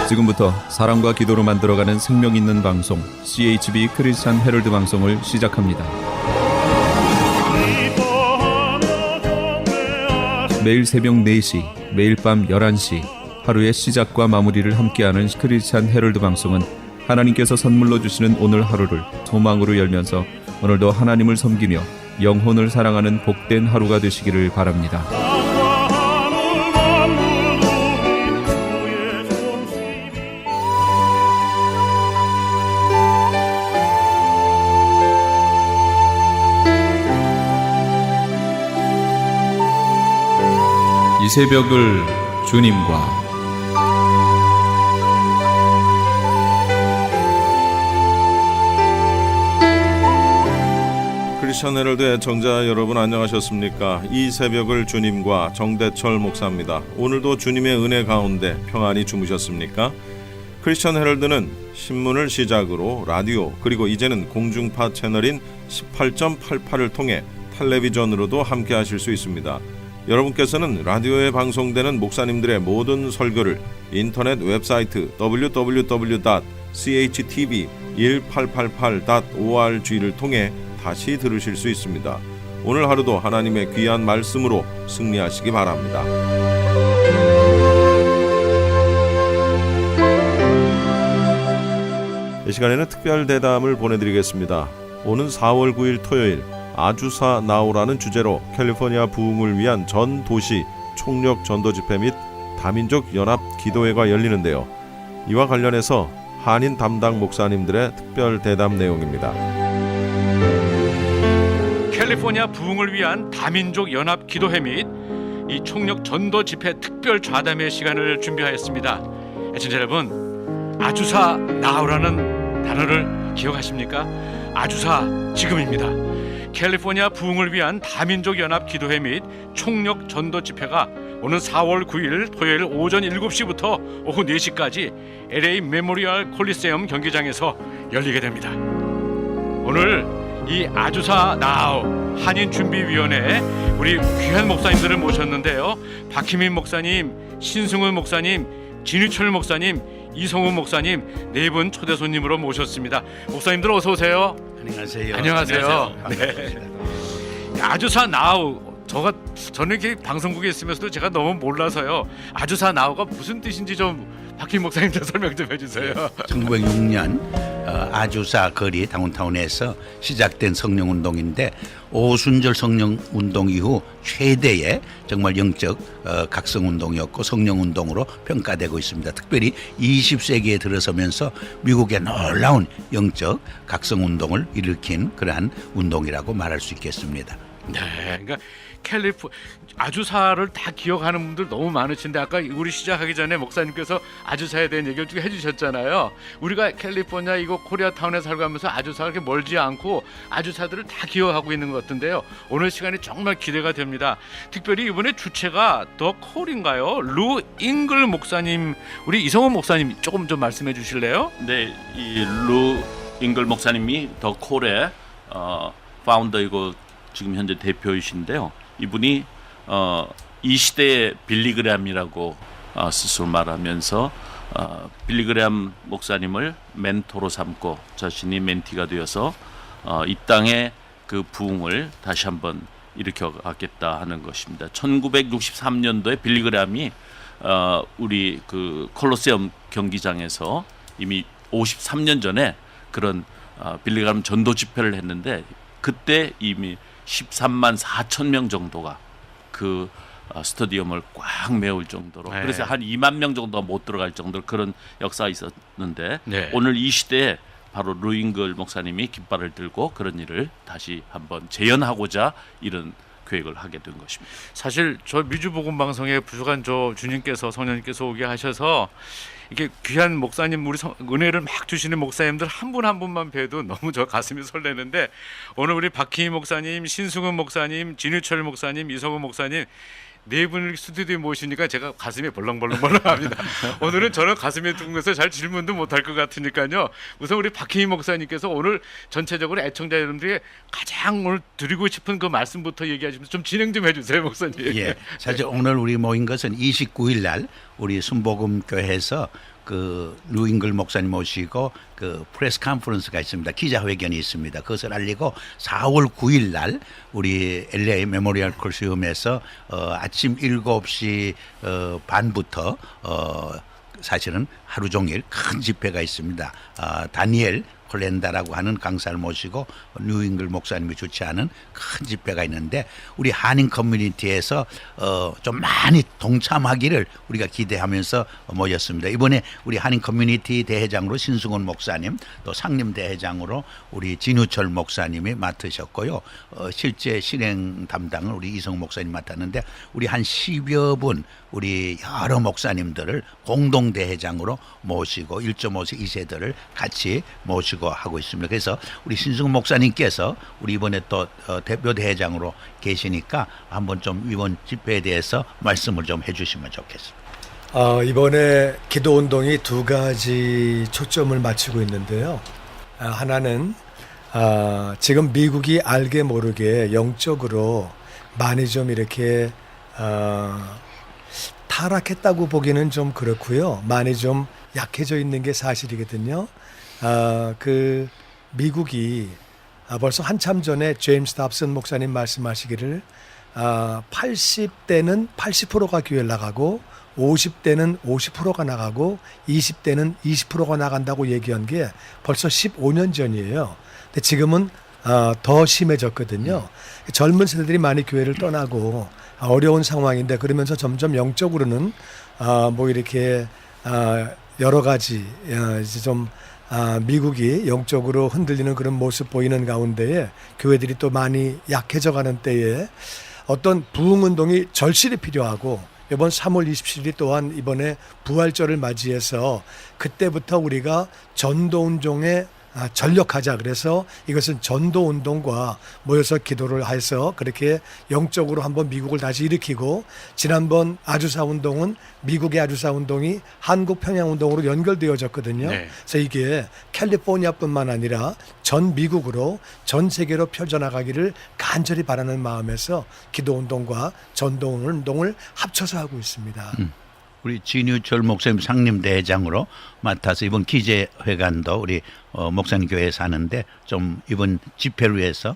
지금부터 사랑과 기도로 만들어가는 생명 있는 방송 CHB 크리스찬 헤럴드 방송을 시작합니다. 매일 새벽 4시, 매일 밤 11시 하루의 시작과 마무리를 함께하는 크리스찬 헤럴드 방송은 하나님께서 선물로 주시는 오늘 하루를 소망으로 열면서 오늘도 하나님을 섬기며 영혼을 사랑하는 복된 하루가 되시기를 바랍니다. 이 새벽을 주님과 크리스천 헤럴드의 청자 여러분 안녕하셨습니까? 이 새벽을 주님과 정대철 목사입니다. 오늘도 주님의 은혜 가운데 평안히 주무셨습니까? 크리스천 헤럴드는 신문을 시작으로 라디오 그리고 이제는 공중파 채널인 18.88을 통해 텔레비전으로도 함께 하실 수 있습니다. 여러분께서는 라디오에 방송되는 목사님들의 모든 설교를 인터넷 웹사이트 www.chtv1888.org를 통해 다시 들으실 수 있습니다. 오늘 하루도 하나님의 귀한 말씀으로 승리하시기 바랍니다. 이 시간에는 특별 대담을 보내드리겠습니다. 오는 4월 9일 토요일 아주사 나오라는 주제로 캘리포니아 부흥을 위한 전 도시 총력 전도 집회 및 다민족 연합 기도회가 열리는데요. 이와 관련해서 한인 담당 목사님들의 특별 대담 내용입니다. 캘리포니아 부흥을 위한 다민족 연합 기도회 및 이 총력 전도 집회 특별 좌담회 시간을 준비하였습니다. 애청자 여러분, 아주사 나오라는 단어를 기억하십니까? 아주사 지금입니다. 캘리포니아 부흥을 위한 다민족 연합 기도회 및 총력 전도 집회가 오는 4월 9일 토요일 오전 7시부터 오후 4시까지 LA 메모리얼 콜리세움 경기장에서 열리게 됩니다. 오늘 이 아주사 나우 한인준비위원회 우리 귀한 목사님들을 모셨는데요. 박희민 목사님, 신승훈 목사님, 진유철 목사님, 이성훈 목사님 네 분 초대 손님으로 모셨습니다. 목사님들 어서 오세요. 안녕하세요. 안녕하세요. 네. 아주사 나우 저는 이렇게 방송국에 있으면서도 제가 너무 몰라서요. 아주사 나우가 무슨 뜻인지 좀 박희민 목사님들 설명 좀 해주세요. 1906년 아주사 거리 다운타운에서 시작된 성령운동인데 오순절 성령운동 이후 최대의 정말 영적 각성운동이었고 성령운동으로 평가되고 있습니다. 특별히 20세기에 들어서면서 미국의 놀라운 영적 각성운동을 일으킨 그러한 운동이라고 말할 수 있겠습니다. 네, 그러니까 아주사를 다 기억하는 분들 너무 많으신데 아까 우리 시작하기 전에 목사님께서 아주사에 대한 얘기를 쭉 해주셨잖아요. 우리가 캘리포니아 이곳 코리아타운에 살고 하면서 아주사가 그렇게 멀지 않고 아주사들을 다 기억하고 있는 것 같은데요. 오늘 시간이 정말 기대가 됩니다. 특별히 이번에 주체가 더 콜인가요? 루 잉글 목사님, 우리 이성훈 목사님 조금 좀 말씀해 주실래요? 네, 이 루 잉글 목사님이 더 콜의 파운더이고 지금 현재 대표이신데요. 이분이 이 시대의 빌리그램이라고 스스로 말하면서 빌리그램 목사님을 멘토로 삼고 자신이 멘티가 되어서 이 땅의 그 부흥을 다시 한번 일으켜가겠다 하는 것입니다. 1963년도에 빌리그램이 우리 그 콜로세움 경기장에서 이미 53년 전에 그런 빌리그램 전도 집회를 했는데 그때 이미 13만 4천 명 정도가 그 스타디움을 꽉 메울 정도로 네. 그래서 한 2만 명 정도가 못 들어갈 정도로 그런 역사가 있었는데 네. 오늘 이 시대에 바로 루잉글 목사님이 깃발을 들고 그런 일을 다시 한번 재현하고자 이런 계획을 하게 된 것입니다. 사실 저 미주복음 방송에 부족한 저 주님께서 성령님께서 오게 하셔서 이게 귀한 목사님 우리 은혜를 막 주시는 목사님들 한 분 한 분만 뵈도 너무 저 가슴이 설레는데 오늘 우리 박희희 목사님, 신승훈 목사님, 진유철 목사님, 이성훈 목사님 네 분을 스튜디오에 모시니까 제가 가슴이 벌렁벌렁합니다. 오늘은 저는 가슴에 둥근해서 잘 질문도 못할 것 같으니까요. 우선 우리 박희희 목사님께서 오늘 전체적으로 애청자 여러분들이 가장 오늘 드리고 싶은 그 말씀부터 얘기하시면서 좀 진행 좀 해주세요, 목사님. 예, 사실 오늘 우리 모인 것은 29일 날 우리 순복음교회에서 그 루잉글 목사님 모시고 그 프레스 컨퍼런스가 있습니다. 기자회견이 있습니다. 그것을 알리고 4월 9일 날 우리 LA 메모리얼 콜시움에서 아침 7시 반부터 사실은 하루 종일 큰 집회가 있습니다. 다니엘 콜렌다라고 하는 강사를 모시고 뉴잉글 목사님이 주최하는 큰 집회가 있는데 우리 한인 커뮤니티에서 좀 많이 동참하기를 우리가 기대하면서 모였습니다. 이번에 우리 한인 커뮤니티 대회장으로 신승훈 목사님, 또 상림 대회장으로 우리 진우철 목사님이 맡으셨고요. 실제 실행 담당을 우리 이성 목사님 맡았는데 우리 한 10여 분 우리 여러 목사님들을 공동 대회장으로 모시고 1.5세 2세들을 같이 모시고 하고 있습니다. 그래서 우리 신승훈 목사님께서 우리 이번에 또 대표 대회장으로 계시니까 한번 좀 이번 집회에 대해서 말씀을 좀 해주시면 좋겠습니다. 이번에 기도 운동이 두 가지 초점을 맞추고 있는데요. 하나는 지금 미국이 알게 모르게 영적으로 많이 좀 이렇게 타락했다고 보기는 좀 그렇고요. 많이 좀 약해져 있는 게 사실이거든요. 그 미국이 벌써 한참 전에 제임스 답슨 목사님 말씀하시기를 80대는 80%가 교회를 나가고 50대는 50%가 나가고 20대는 20%가 나간다고 얘기한 게 벌써 15년 전이에요. 근데 지금은 더 심해졌거든요. 젊은 세대들이 많이 교회를 떠나고 어려운 상황인데 그러면서 점점 영적으로는 뭐 이렇게 여러 가지 이제 좀 미국이 영적으로 흔들리는 그런 모습 보이는 가운데에 교회들이 또 많이 약해져 가는 때에 어떤 부흥운동이 절실히 필요하고 이번 3월 27일이 또한 이번에 부활절을 맞이해서 그때부터 우리가 전도운동에 전력하자. 그래서 이것은 전도운동과 모여서 기도를 해서 그렇게 영적으로 한번 미국을 다시 일으키고 지난번 아주사 운동은 미국의 아주사 운동이 한국 평양 운동으로 연결되어졌거든요. 네. 그래서 이게 캘리포니아뿐만 아니라 전 미국으로 전 세계로 펼쳐나가기를 간절히 바라는 마음에서 기도운동과 전도운동을 합쳐서 하고 있습니다. 우리 진유철 목사님 상림 대회장으로 맡아서 이번 기재회관도 우리 목사님 교회에서 하는데 좀 이번 집회를 위해서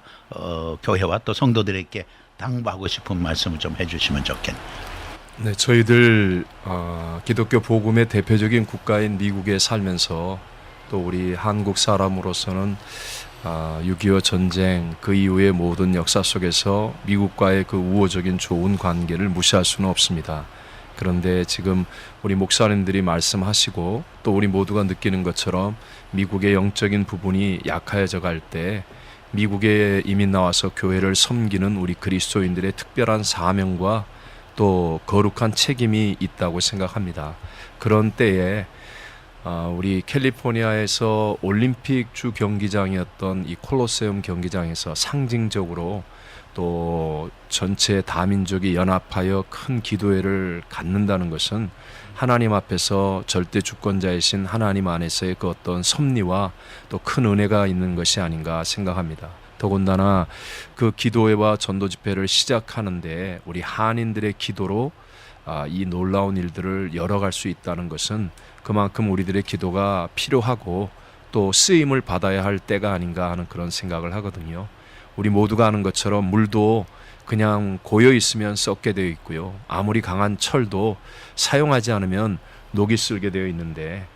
교회와 또 성도들에게 당부하고 싶은 말씀을 좀 해주시면 좋겠네요. 네, 저희들 기독교 복음의 대표적인 국가인 미국에 살면서 또 우리 한국 사람으로서는 6.25 전쟁 그 이후의 모든 역사 속에서 미국과의 그 우호적인 좋은 관계를 무시할 수는 없습니다. 그런데 지금 우리 목사님들이 말씀하시고 또 우리 모두가 느끼는 것처럼 미국의 영적인 부분이 약해져 갈 때 미국에 이민 나와서 교회를 섬기는 우리 그리스도인들의 특별한 사명과 또 거룩한 책임이 있다고 생각합니다. 그런 때에 우리 캘리포니아에서 올림픽 주 경기장이었던 이 콜로세움 경기장에서 상징적으로 또 전체 다민족이 연합하여 큰 기도회를 갖는다는 것은 하나님 앞에서 절대 주권자이신 하나님 안에서의 그 어떤 섭리와 또 큰 은혜가 있는 것이 아닌가 생각합니다. 더군다나 그 기도회와 전도 집회를 시작하는데 우리 한인들의 기도로 이 놀라운 일들을 열어갈 수 있다는 것은 그만큼 우리들의 기도가 필요하고 또 쓰임을 받아야 할 때가 아닌가 하는 그런 생각을 하거든요. 우리 모두가 아는 것처럼 물도 그냥 고여 있으면 썩게 되어 있고요. 아무리 강한 철도 사용하지 않으면 녹이 슬게 되어 있는데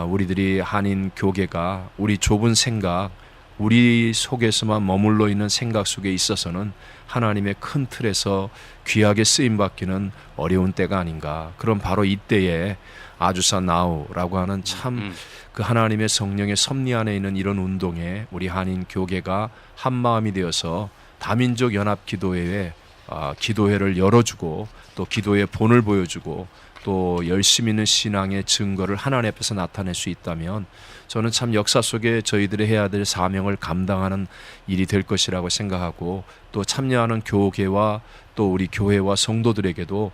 우리들이 한인 교계가 우리 좁은 생각, 우리 속에서만 머물러 있는 생각 속에 있어서는 하나님의 큰 틀에서 귀하게 쓰임받기는 어려운 때가 아닌가. 그럼 바로 이때에 아주사 나우라고 하는 참 그 하나님의 성령의 섭리 안에 있는 이런 운동에 우리 한인 교계가 한 마음이 되어서 다민족 연합 기도회에 기도회를 열어주고 또 기도의 본을 보여주고 또 열심 있는 신앙의 증거를 하나님 앞에서 나타낼 수 있다면 저는 참 역사 속에 저희들이 해야 될 사명을 감당하는 일이 될 것이라고 생각하고 또 참여하는 교계와 또 우리 교회와 성도들에게도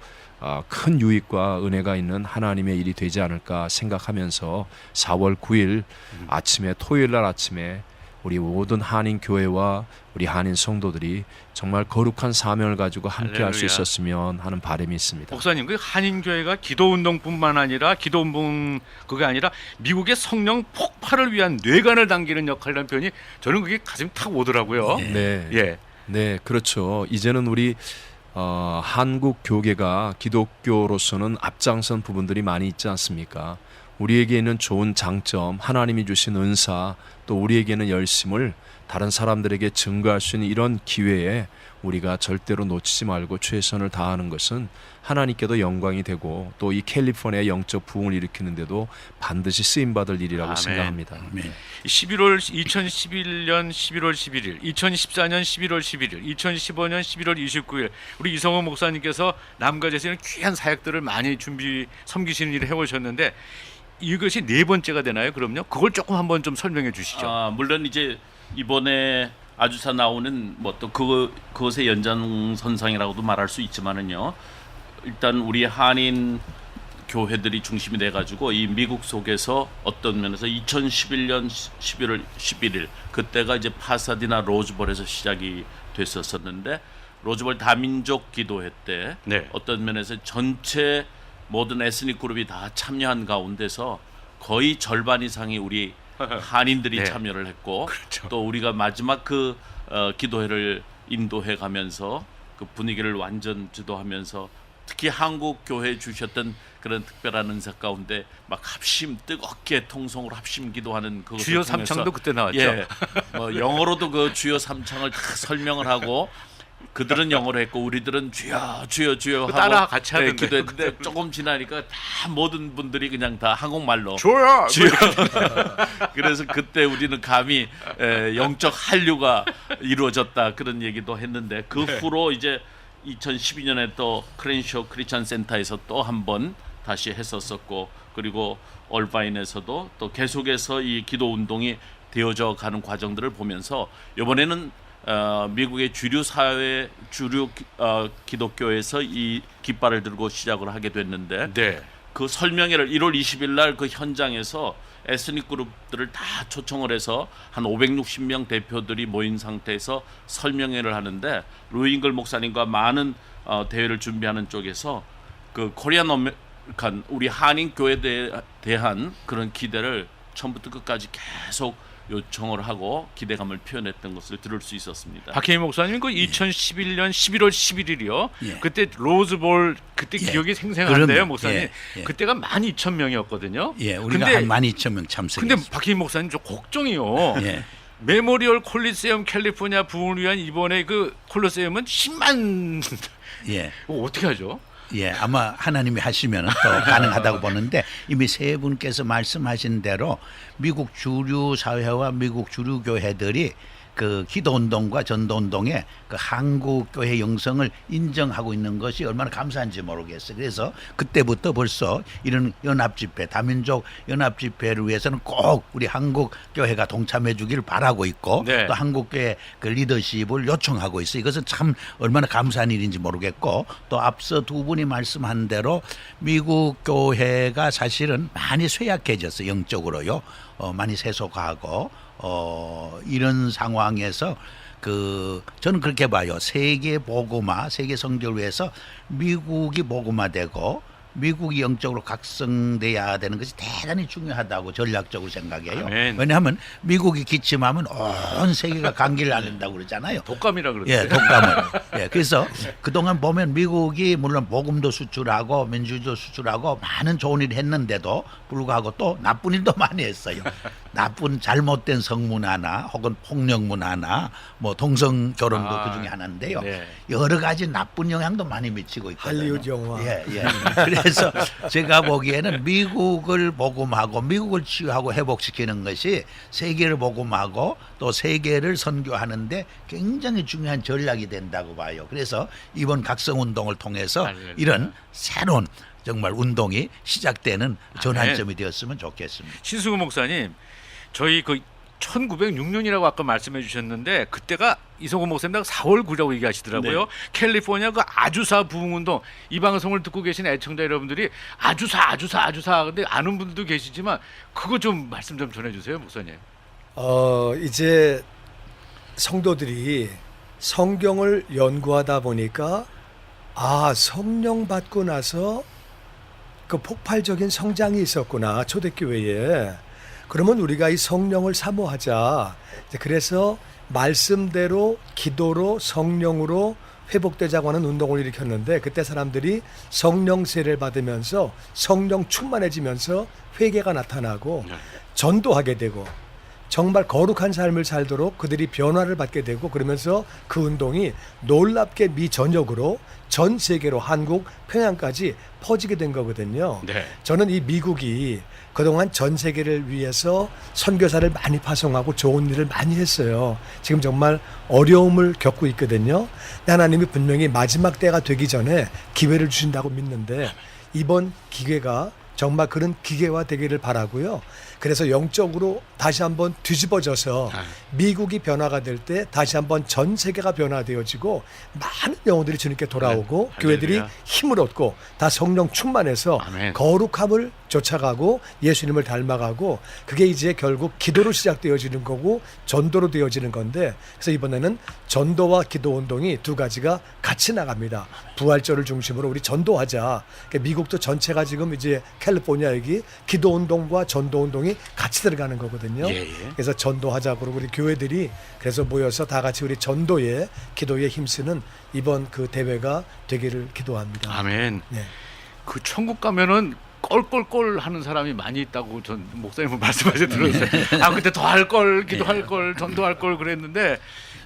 큰 유익과 은혜가 있는 하나님의 일이 되지 않을까 생각하면서 4월 9일 아침에 토요일 날 아침에 우리 모든 한인 교회와 우리 한인 성도들이 정말 거룩한 사명을 가지고 함께 할 수 할렐루야. 있었으면 하는 바람이 있습니다. 목사님, 그 한인 교회가 기도 운동뿐만 아니라 기도 운동 그게 아니라 미국의 성령 폭발을 위한 뇌관을 당기는 역할이라는 표현이 저는 그게 가슴이 탁 오더라고요. 네. 예. 네, 그렇죠. 이제는 우리 한국 교계가 기독교로서는 앞장선 부분들이 많이 있지 않습니까? 우리에게 있는 좋은 장점, 하나님이 주신 은사, 또 우리에게는 열심을 다른 사람들에게 증거할 수 있는 이런 기회에 우리가 절대로 놓치지 말고 최선을 다하는 것은 하나님께도 영광이 되고 또 이 캘리포니아의 영적 부흥을 일으키는데도 반드시 쓰임받을 일이라고 아멘. 생각합니다. 2011년 11월 11일, 2014년 11월 11일, 2015년 11월 29일 우리 이성호 목사님께서 남가제에서 이런 귀한 사역들을 많이 섬기시는 일을 해오셨는데 이것이 네 번째가 되나요? 그럼요? 그걸 조금 한번 좀 설명해 주시죠. 물론 이제 이번에 아주사 나오는 뭐 또 그것의 연장선상이라고도 말할 수 있지만은요. 일단 우리 한인 교회들이 중심이 돼 가지고 이 미국 속에서 어떤 면에서 2011년 11월 11일 그때가 이제 파사디나 로즈볼에서 시작이 됐었었는데 로즈볼 다민족 기도회 때 네. 어떤 면에서 전체 모든 에스닉 그룹이 다 참여한 가운데서 거의 절반 이상이 우리 한인들이 네. 참여를 했고 그렇죠. 또 우리가 마지막 그 기도회를 인도해 가면서 그 분위기를 완전 주도하면서 특히 한국 교회에 주셨던 그런 특별한 은사 가운데 막 합심 뜨겁게 통성으로 합심 기도하는 그것을 주여 통해서 삼창도 그때 나왔죠. 예, 뭐 영어로도 그 주여 삼창을 다 설명을 하고 그들은 영어로 했고 우리들은 주여 주여 주여 하고 따라 같이 하던데. 기도했는데 조금 지나니까 다 모든 분들이 그냥 다 한국말로 주여! 그래서 그때 우리는 감히 영적 한류가 이루어졌다 그런 얘기도 했는데 그 후로 이제 2012년에 또 크렌쇼 크리스천 센터에서 또 한 번 다시 했었었고 그리고 얼바인에서도 또 계속해서 이 기도 운동이 되어져 가는 과정들을 보면서 이번에는 미국의 주류 사회 주류 기독교에서 이 깃발을 들고 시작을 하게 됐는데 네. 그 설명회를 1월 20일 날 그 현장에서 에스닉 그룹들을 다 초청을 해서 한 560명 대표들이 모인 상태에서 설명회를 하는데 루잉글 목사님과 많은 대회를 준비하는 쪽에서 그 코리안 어메리칸 우리 한인 교회에 대한 그런 기대를 처음부터 끝까지 계속 요청을 하고 기대감을 표현했던 것을 들을 수 있었습니다. 박혜민 목사님 그 2011년 11월 11일이요. 예. 그때 로즈볼 그때 예. 기억이 생생한데요, 그럼요. 목사님. 예. 예. 그때가 12,000명이었거든요. 예, 우리가 근데, 한 12,000명 참석했어요. 근데 박혜민 목사님 좀 걱정이요. 예. 메모리얼 콜리세움 캘리포니아 부흥을 위한 이번에 그 콜리세움은 10만 예. 어떻게 하죠? 예, 아마 하나님이 하시면 또 가능하다고 보는데 이미 세 분께서 말씀하신 대로 미국 주류 사회와 미국 주류 교회들이 그 기도 운동과 전도 운동에 그 한국 교회 영성을 인정하고 있는 것이 얼마나 감사한지 모르겠어요. 그래서 그때부터 벌써 이런 연합 집회, 다민족 연합 집회를 위해서는 꼭 우리 한국 교회가 동참해 주기를 바라고 있고 네. 또 한국 교회 그 리더십을 요청하고 있어요. 이것은 참 얼마나 감사한 일인지 모르겠고 또 앞서 두 분이 말씀한 대로 미국 교회가 사실은 많이 쇠약해졌어요. 영적으로요. 많이 세속화하고 이런 상황에서 저는 그렇게 봐요. 세계 복음화, 세계 성교를 위해서 미국이 복음화되고 미국이 영적으로 각성돼야 되는 것이 대단히 중요하다고 전략적으로 생각해요. 아멘. 왜냐하면 미국이 기침하면 온 세계가 감기를 앓는다고 그러잖아요. 독감이라 그러던데. 예, 독감을. 예, 그래서 그동안 보면 미국이 물론 복음도 수출하고 민주주의도 수출하고 많은 좋은 일을 했는데도 불구하고 또 나쁜 일도 많이 했어요. 나쁜 잘못된 성문화나 혹은 폭력 문화나 뭐 동성 결혼도 그 중에 하나인데요. 네. 여러 가지 나쁜 영향도 많이 미치고 있거든요. 할리우드 영화. 예, 예. 그래서 제가 보기에는 미국을 복음하고 미국을 치유하고 회복시키는 것이 세계를 복음하고 또 세계를 선교하는데 굉장히 중요한 전략이 된다고 봐요. 그래서 이번 각성 운동을 통해서 할렐루야. 이런 새로운 정말 운동이 시작되는 전환점이 되었으면 좋겠습니다. 신수구 목사님, 저희 그 1906년이라고 아까 말씀해 주셨는데 그때가 이성호 목사님 4월 9라고 얘기하시더라고요. 네. 캘리포니아 그 아주사 부흥운동 이 방송을 듣고 계신 애청자 여러분들이 아주사 근데 아는 분들도 계시지만 그거 좀 말씀 좀 전해주세요, 목사님. 이제 성도들이 성경을 연구하다 보니까 성령 받고 나서 그 폭발적인 성장이 있었구나, 초대교회에. 그러면 우리가 이 성령을 사모하자. 그래서 말씀대로 기도로 성령으로 회복되자고 하는 운동을 일으켰는데, 그때 사람들이 성령 세례를 받으면서 성령 충만해지면서 회개가 나타나고 전도하게 되고 정말 거룩한 삶을 살도록 그들이 변화를 받게 되고, 그러면서 그 운동이 놀랍게 미전역으로 전 세계로 한국 평양까지 퍼지게 된 거거든요. 네. 저는 이 미국이 그동안 전 세계를 위해서 선교사를 많이 파송하고 좋은 일을 많이 했어요. 지금 정말 어려움을 겪고 있거든요. 하나님이 분명히 마지막 때가 되기 전에 기회를 주신다고 믿는데, 이번 기회가 정말 그런 기회화 되기를 바라고요. 그래서 영적으로 다시 한번 뒤집어져서 미국이 변화가 될 때 다시 한번 전 세계가 변화되어지고 많은 영혼들이 주님께 돌아오고 교회들이 힘을 얻고 다 성령 충만해서 아멘. 거룩함을 쫓아가고 예수님을 닮아가고, 그게 이제 결국 기도로 시작되어지는 거고 전도로 되어지는 건데, 그래서 이번에는 전도와 기도 운동이 두 가지가 같이 나갑니다. 부활절을 중심으로 우리 전도하자. 그러니까 미국도 전체가 지금 이제 캘리포니아 여기 기도 운동과 전도 운동이 같이 들어가는 거거든요. 그래서 전도하자. 그러고 우리 교회들이 그래서 모여서 다 같이 우리 전도에 기도에 힘쓰는 이번 그 대회가 되기를 기도합니다. 아멘. 네. 그 천국 가면은 껄껄껄 하는 사람이 많이 있다고 전 목사님 말씀하셔 들었어요. 그때 더 할 걸, 기도할 걸, 전도할 걸 그랬는데,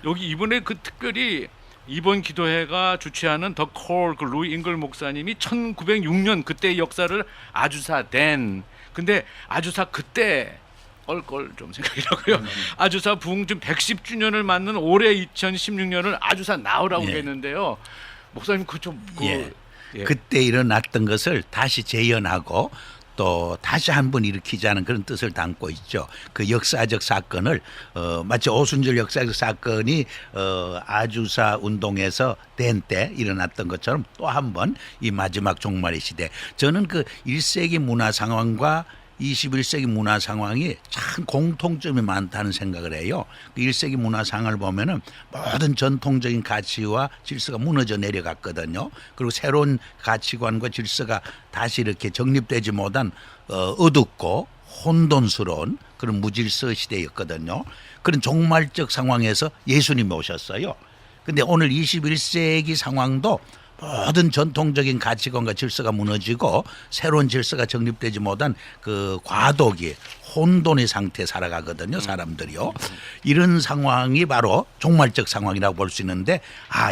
여기 이번에 그 특별히 이번 기도회가 주최하는 더 콜, 그 루이 잉글 목사님이 1906년 그때 역사를 아주사 된, 근데 아주사 그때 껄껄 좀 생각이라고요. 아주사 부흥 좀 110주년을 맞는 올해 2016년을 아주사 나우라고 했는데요. 목사님 그때 일어났던 것을 다시 재현하고 또 다시 한번 일으키자는 그런 뜻을 담고 있죠. 그 역사적 사건을 마치 오순절 역사적 사건이 아주사 운동에서 된 때 일어났던 것처럼 또 한번 이 마지막 종말의 시대, 저는 그 1세기 문화 상황과 21세기 문화 상황이 참 공통점이 많다는 생각을 해요. 그 1세기 문화 상황을 보면은 모든 전통적인 가치와 질서가 무너져 내려갔거든요. 그리고 새로운 가치관과 질서가 다시 이렇게 정립되지 못한 어둡고 혼돈스러운 그런 무질서 시대였거든요. 그런 종말적 상황에서 예수님이 오셨어요. 근데 오늘 21세기 상황도 모든 전통적인 가치관과 질서가 무너지고 새로운 질서가 정립되지 못한 그 과도기, 혼돈의 상태에 살아가거든요, 사람들이요. 이런 상황이 바로 종말적 상황이라고 볼 수 있는데,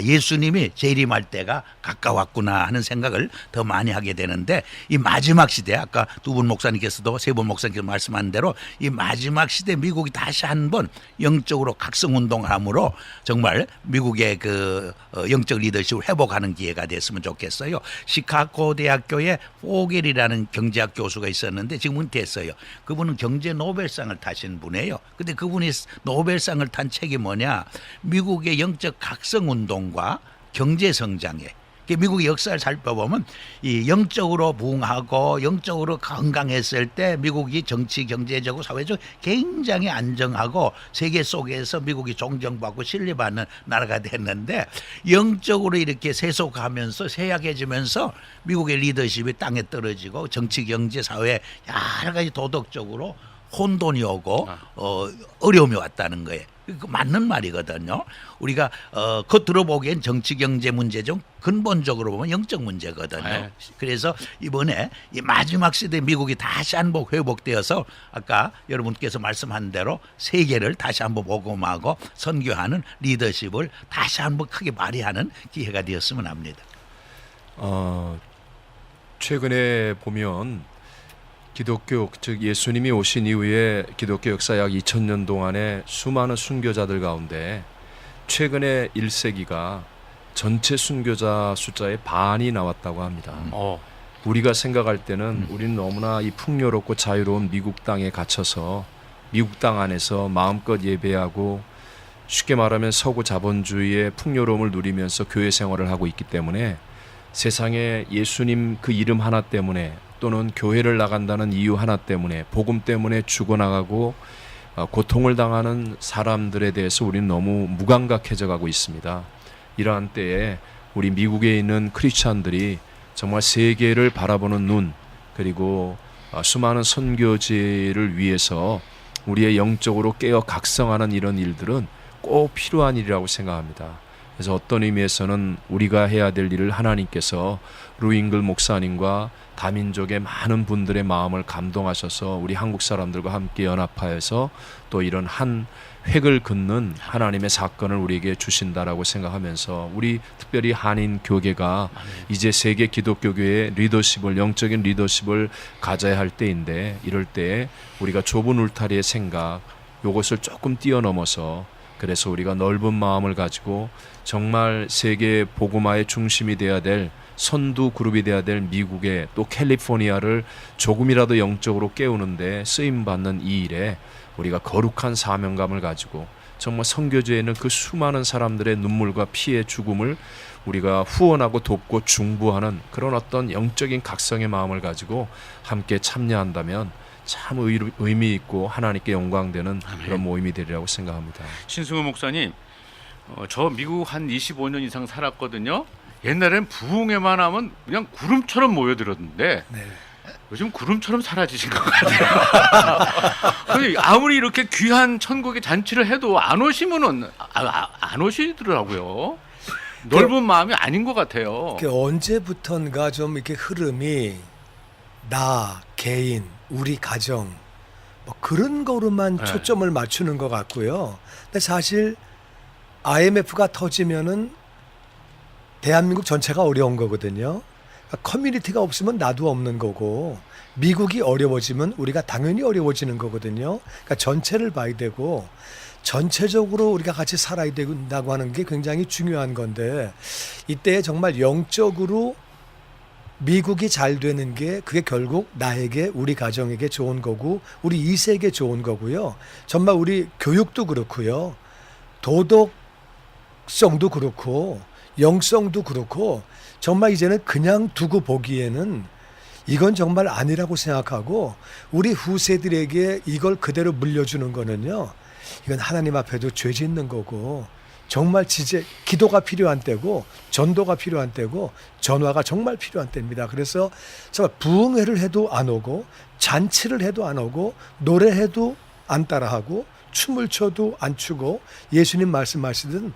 예수님이 재림할 때가 가까웠구나 하는 생각을 더 많이 하게 되는데, 이 마지막 시대, 아까 두 분 목사님께서도 세 분 목사님께서 말씀한 대로 이 마지막 시대 미국이 다시 한번 영적으로 각성운동을 함으로 정말 미국의 그 영적 리더십을 회복하는 기회가 됐으면 좋겠어요. 시카고 대학교에 포겔이라는 경제학 교수가 있었는데 지금 은퇴했어요. 그분은 경제 노벨상을 타신 분이에요. 근데 그분이 노벨상을 탄 책이 뭐냐? 미국의 영적 각성 운동과 경제 성장에, 미국의 역사를 살펴보면 이 영적으로 부흥하고 영적으로 건강했을 때 미국이 정치, 경제적으로 사회적으로 굉장히 안정하고 세계 속에서 미국이 존경받고 신뢰받는 나라가 됐는데, 영적으로 이렇게 세속하면서 쇠약해지면서 미국의 리더십이 땅에 떨어지고 정치, 경제, 사회 여러 가지 도덕적으로 혼돈이 오고 어려움이 왔다는 거예요. 그 맞는 말이거든요. 우리가 겉으로 보기엔 정치 경제 문제 중 근본적으로 보면 영적 문제거든요. 그래서 이번에 이 마지막 시대 미국이 다시 한번 회복되어서 아까 여러분께서 말씀한 대로 세계를 다시 한번 복음하고 선교하는 리더십을 다시 한번 크게 발휘하는 기회가 되었으면 합니다. 최근에 보면 기독교, 즉 예수님이 오신 이후에 기독교 역사 약 2000년 동안에 수많은 순교자들 가운데 최근에 1세기가 전체 순교자 숫자의 반이 나왔다고 합니다. 우리가 생각할 때는 우리는 너무나 이 풍요롭고 자유로운 미국 땅에 갇혀서 미국 땅 안에서 마음껏 예배하고 쉽게 말하면 서구 자본주의의 풍요로움을 누리면서 교회 생활을 하고 있기 때문에 세상에 예수님 그 이름 하나 때문에 또는 교회를 나간다는 이유 하나 때문에 복음 때문에 죽어나가고 고통을 당하는 사람들에 대해서 우리는 너무 무감각해져 가고 있습니다. 이러한 때에 우리 미국에 있는 크리스찬들이 정말 세계를 바라보는 눈, 그리고 수많은 선교지를 위해서 우리의 영적으로 깨어 각성하는 이런 일들은 꼭 필요한 일이라고 생각합니다. 그래서 어떤 의미에서는 우리가 해야 될 일을 하나님께서 루잉글 목사님과 다민족의 많은 분들의 마음을 감동하셔서 우리 한국 사람들과 함께 연합하여서 또 이런 한 획을 긋는 하나님의 사건을 우리에게 주신다라고 생각하면서 우리 특별히 한인 교계가 이제 세계 기독교교회의 리더십을, 영적인 리더십을 가져야 할 때인데, 이럴 때 우리가 좁은 울타리의 생각, 요것을 조금 뛰어넘어서, 그래서 우리가 넓은 마음을 가지고 정말 세계 복음화의 중심이 되어야 될, 선두 그룹이 되어야 될 미국의 또 캘리포니아를 조금이라도 영적으로 깨우는데 쓰임받는 이 일에 우리가 거룩한 사명감을 가지고 정말 선교제에는 그 수많은 사람들의 눈물과 피의 죽음을 우리가 후원하고 돕고 중보하는 그런 어떤 영적인 각성의 마음을 가지고 함께 참여한다면 참 의미 있고 하나님께 영광되는 그런 모임이 되리라고 생각합니다. 신승우 목사님, 저 미국 한 25년 이상 살았거든요. 옛날엔 부흥회만 하면 그냥 구름처럼 모여들었는데 네. 요즘 구름처럼 사라지신 것 같아요. 아무리 이렇게 귀한 천국의 잔치를 해도 안 오시면은 안 오시더라고요. 넓은 마음이 아닌 것 같아요. 언제부턴가 좀 이렇게 흐름이 나, 개인, 우리 가정 뭐 그런 거로만 네. 초점을 맞추는 것 같고요. 근데 사실 IMF가 터지면은 대한민국 전체가 어려운 거거든요. 그러니까 커뮤니티가 없으면 나도 없는 거고, 미국이 어려워지면 우리가 당연히 어려워지는 거거든요. 그러니까 전체를 봐야 되고 전체적으로 우리가 같이 살아야 된다고 하는 게 굉장히 중요한 건데, 이때 정말 영적으로 미국이 잘 되는 게 그게 결국 나에게, 우리 가정에게 좋은 거고 우리 2세에게 좋은 거고요. 정말 우리 교육도 그렇고요. 도덕성도 그렇고 영성도 그렇고 정말 이제는 그냥 두고 보기에는 이건 정말 아니라고 생각하고 우리 후세들에게 이걸 그대로 물려주는 거는요, 이건 하나님 앞에도 죄 짓는 거고 정말 기도가 필요한 때고 전도가 필요한 때고 전화가 정말 필요한 때입니다. 그래서 정말 부흥회를 해도 안 오고 잔치를 해도 안 오고 노래해도 안 따라하고 춤을 춰도 안 추고 예수님 말씀하시던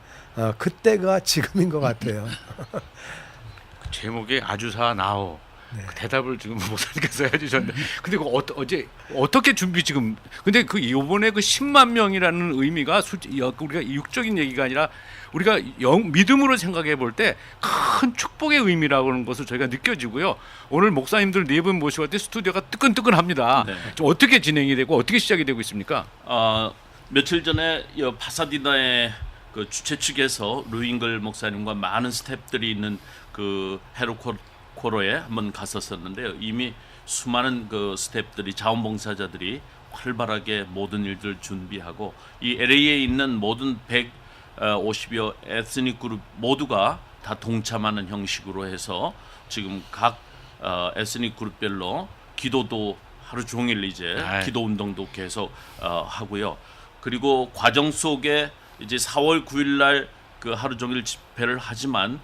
그때가 지금인 것 같아요. 제목이 아주사 나오. 네. 그 대답을 지금 목사님께서 해주셨는데, 근데 그 어제 어떻게 준비 지금? 근데 그 이번에 그 10만 명이라는 의미가 우리가 육적인 얘기가 아니라 우리가 믿음으로 생각해 볼 때 큰 축복의 의미라고 하는 것을 저희가 느껴지고요. 오늘 목사님들 4분 모시고 할 때 스튜디오가 뜨끈뜨끈합니다. 네. 좀 어떻게 진행이 되고 어떻게 시작이 되고 있습니까? 며칠 전에 파사디나의 그 주최 측에서 루잉글 목사님과 많은 스태프들이 있는 그 헤르코로에 한번 갔었었는데요. 이미 수많은 그 스태프들이, 자원봉사자들이 활발하게 모든 일들을 준비하고 이 LA에 있는 모든 150여 에스닉 그룹 모두가 다 동참하는 형식으로 해서 지금 각 에스닉 그룹별로 기도도 하루 종일 이제 기도 운동도 계속 하고요. 그리고 과정 속에 이제 4월 9일 날 그 하루 종일 집회를 하지만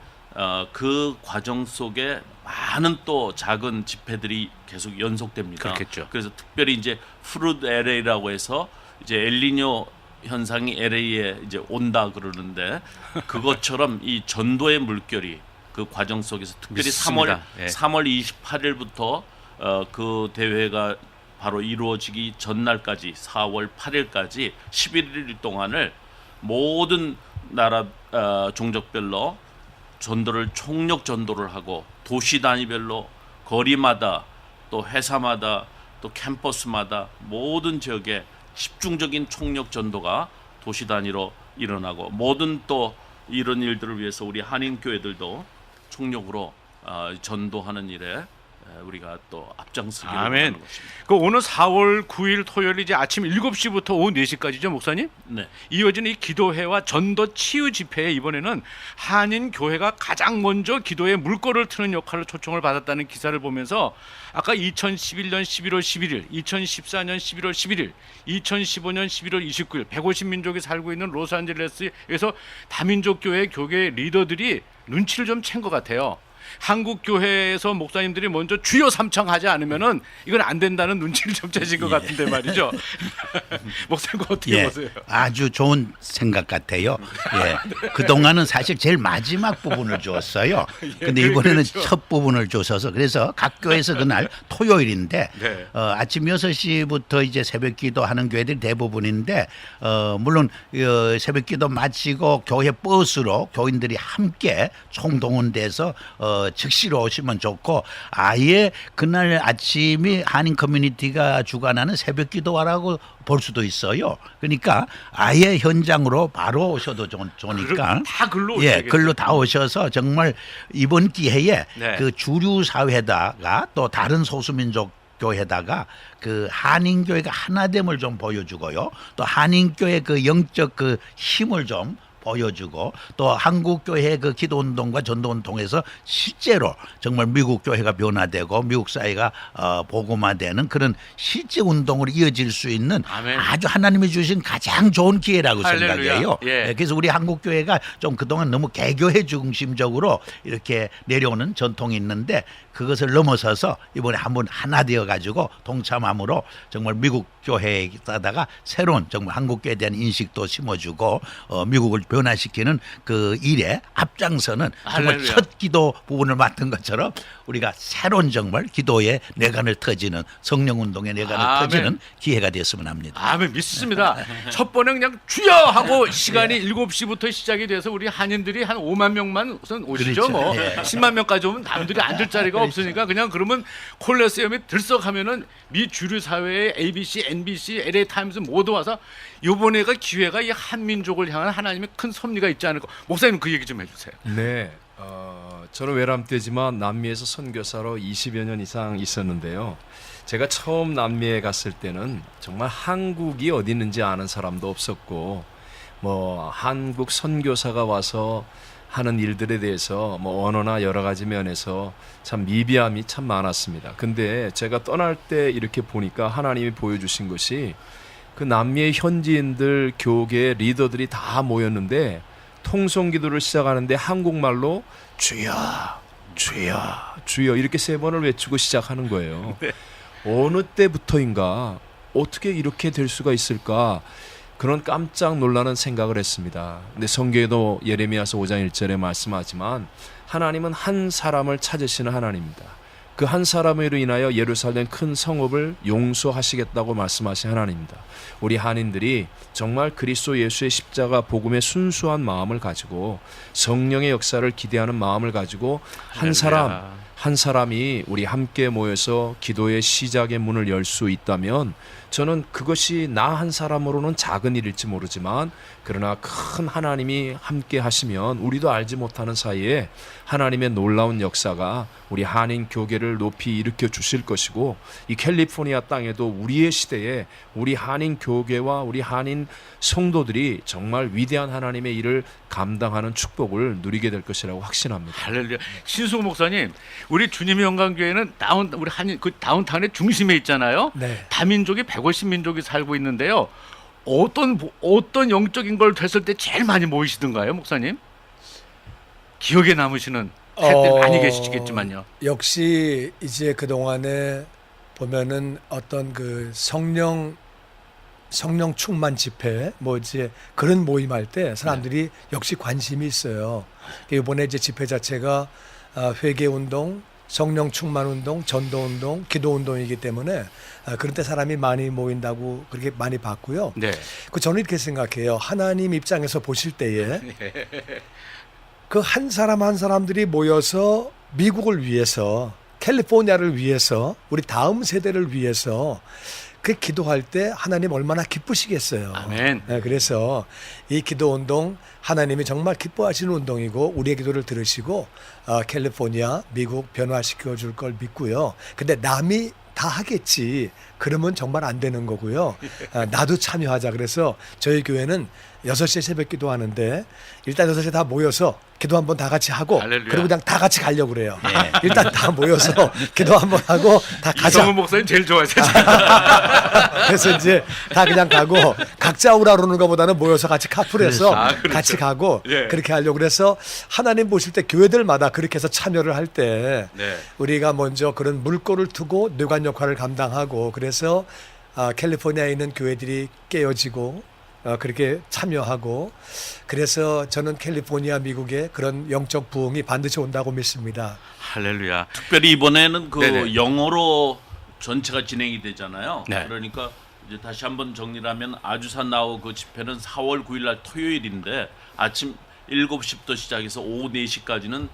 그 과정 속에 많은 또 작은 집회들이 계속 연속됩니다. 그렇겠죠. 그래서 특별히 이제 프루드 LA라고 해서 이제 엘니뇨 현상이 LA에 이제 온다 그러는데, 그것처럼 이 전도의 물결이 그 과정 속에서 특별히 믿습니다. 3월 28일부터 그 대회가 바로 이루어지기 전날까지 4월 8일까지 11일 동안을 모든 나라 종족별로 전도를 총력 전도를 하고 도시 단위별로 거리마다 또 회사마다 또 캠퍼스마다 모든 지역에 집중적인 총력 전도가 도시 단위로 일어나고, 모든 또 이런 일들을 위해서 우리 한인 교회들도 총력으로 전도하는 일에 우리가 또 앞장서기를 아멘. 원하는 것입니다. 그 오늘 4월 9일 토요일 이제 아침 7시부터 오후 4시까지죠, 목사님? 네. 이어지는 이 기도회와 전도 치유 집회에 이번에는 한인 교회가 가장 먼저 기도에 물꼬를 트는 역할로 초청을 받았다는 기사를 보면서 아까 2011년 11월 11일, 2014년 11월 11일, 2015년 11월 29일 150민족이 살고 있는 로스앤젤레스에서 다민족 교회 교계 리더들이 눈치를 좀 챈 것 같아요. 한국 교회에서 목사님들이 먼저 주여 삼창하지 않으면은 이건 안 된다는 눈치를 좀 채신 것 같은데 말이죠. 목사님 그거 어떻게 보세요? 아주 좋은 생각 같아요. 예. 그동안은 사실 제일 마지막 부분을 줬어요. 근데 이번에는 그렇죠. 첫 부분을 줘서 그래서 각 교회에서 그날 토요일인데 네. 아침 6시부터 이제 새벽 기도하는 교회들이 대부분인데 물론 새벽 기도 마치고 교회 버스로 교인들이 함께 총동원돼서 즉시로 오시면 좋고 아예 그날 아침이 한인 커뮤니티가 주관하는 새벽 기도하라고 볼 수도 있어요. 그러니까 아예 현장으로 바로 오셔도 좋으니까 다 글로 예, 오셔야겠죠. 글로 다 오셔서 정말 이번 기회에 네. 그 주류 사회다가 또 다른 소수민족 교회다가 그 한인 교회가 하나됨을 좀 보여주고요. 또 한인 교회 그 영적 그 힘을 좀 보여주고 또 한국 교회의 그 기도 운동과 전도 운동에서 실제로 정말 미국 교회가 변화되고 미국 사회가 복음화되는 그런 실제 운동으로 이어질 수 있는 아멘. 아주 하나님이 주신 가장 좋은 기회라고 할렐루야. 생각해요. 예. 그래서 우리 한국 교회가 좀 그동안 너무 개교회 중심적으로 이렇게 내려오는 전통이 있는데 그것을 넘어서서 이번에 한번 하나 되어 가지고 동참함으로 정말 미국 교회에다가 새로운 정말 한국 교회에 대한 인식도 심어주고 미국을 변화시키는 그 일에 앞장서는 정말 할렐루야. 첫 기도 부분을 맡은 것처럼 우리가 새로운 정말 기도의 내관을 터지는 성령 운동의 내관을 아멘. 터지는 기회가 됐으면 합니다. 아멘 믿습니다. 첫 번에 그냥 주여 하고 시간이 7시부터 시작이 돼서 우리 한인들이 한 5만 명만 우선 오시죠. 그렇죠. 뭐 예. 10만 명까지 오면 남들이 앉을 자리가 없으니까 그냥 그러면 콜레세움에 들썩하면은 미 주류 사회의 ABC, NBC, LA 타임스 모두 와서 이번에가 기회가 이 한민족을 향한 하나님의 큰 섭리가 있지 않을까. 목사님 그 얘기 좀 해주세요. 네, 저는 외람되지만 남미에서 선교사로 20여 년 이상 있었는데요. 제가 처음 남미에 갔을 때는 정말 한국이 어디 있는지 아는 사람도 없었고 뭐 한국 선교사가 와서 하는 일들에 대해서 뭐 언어나 여러 가지 면에서 참 미비함이 참 많았습니다. 근데 제가 떠날 때 이렇게 보니까 하나님이 보여주신 것이 그 남미의 현지인들 교계 리더들이 다 모였는데 통성기도를 시작하는데 한국말로 주여 주여 주여 이렇게 3번을 외치고 시작하는 거예요. 어느 때부터인가 어떻게 이렇게 될 수가 있을까 그런 깜짝 놀라는 생각을 했습니다. 근데 성경에도 예레미야서 5장 1절에 말씀하지만 하나님은 한 사람을 찾으시는 하나님입니다. 그 한 사람으로 인하여 예루살렘 큰 성읍을 용서하시겠다고 말씀하신 하나님입니다. 우리 한인들이 정말 그리스도 예수의 십자가 복음의 순수한 마음을 가지고 성령의 역사를 기대하는 마음을 가지고 한 사람이 우리 함께 모여서 기도의 시작의 문을 열 수 있다면 저는 그것이 나 한 사람으로는 작은 일일지 모르지만 그러나 큰 하나님이 함께 하시면 우리도 알지 못하는 사이에 하나님의 놀라운 역사가 우리 한인 교계를 높이 일으켜 주실 것이고 이 캘리포니아 땅에도 우리의 시대에 우리 한인 교계와 우리 한인 성도들이 정말 위대한 하나님의 일을 감당하는 축복을 누리게 될 것이라고 확신합니다. 할렐루야. 신수 목사님, 우리 주님의 영광교회는 우리 한인 그 다운타운의 중심에 있잖아요. 네. 다민족이 150민족이 살고 있는데요. 어떤 영적인 걸 됐을 때 제일 많이 모이시던가요, 목사님? 기억에 남으시는 세대 많이 계시겠지만요. 역시 이제 그 동안에 보면은 어떤 그 성령 충만 집회 뭐 이제 그런 모임할 때 사람들이 역시 관심이 있어요. 이번에 이제 집회 자체가 회개 운동, 성령 충만 운동, 전도 운동, 기도 운동이기 때문에 그런 때 사람이 많이 모인다고 그렇게 많이 봤고요. 네. 그 저는 이렇게 생각해요. 하나님 입장에서 보실 때에 그 한 사람 한 사람들이 모여서 미국을 위해서, 캘리포니아를 위해서, 우리 다음 세대를 위해서 그 기도할 때 하나님 얼마나 기쁘시겠어요. 아멘. 네, 그래서 이 기도 운동 하나님이 정말 기뻐하시는 운동이고 우리의 기도를 들으시고 캘리포니아, 미국 변화시켜 줄 걸 믿고요. 근데 남이 다 하겠지. 그러면 정말 안 되는 거고요. 나도 참여하자. 그래서 저희 교회는 6시에 새벽 기도하는데 일단 6시에 다 모여서 기도 한번 다 같이 하고 할렐루야. 그리고 그냥 다 같이 가려고 그래요. 일단 다 모여서 기도 한번 하고 다 가자. 이성훈 목사님 제일 좋아하세요. 그래서 이제 다 그냥 가고 각자 오라 그러는 것보다는 모여서 같이 카풀해서 그렇죠. 같이 가고 예. 그렇게 하려고 그래서 하나님 보실 때 교회들마다 그렇게 해서 참여를 할 때 네. 우리가 먼저 그런 물꼬를 두고 뇌관 역할을 감당하고 그래서 캘리포니아에 있는 교회들이 깨어지고 그렇게 참여하고 그래서 저는 캘리포니아 미국의 그런 영적 부흥이 반드시 온다고 믿습니다. 할렐루야. 특별히 이번에는 그 네네. 영어로 전체가 진행이 되잖아요. 네. 그러니까 이제 다시 한번 정리를 하면 아주사 나우 그 집회는 4월 9일 날 토요일인데 아침 7시부터 시작해서 오후 4시까지는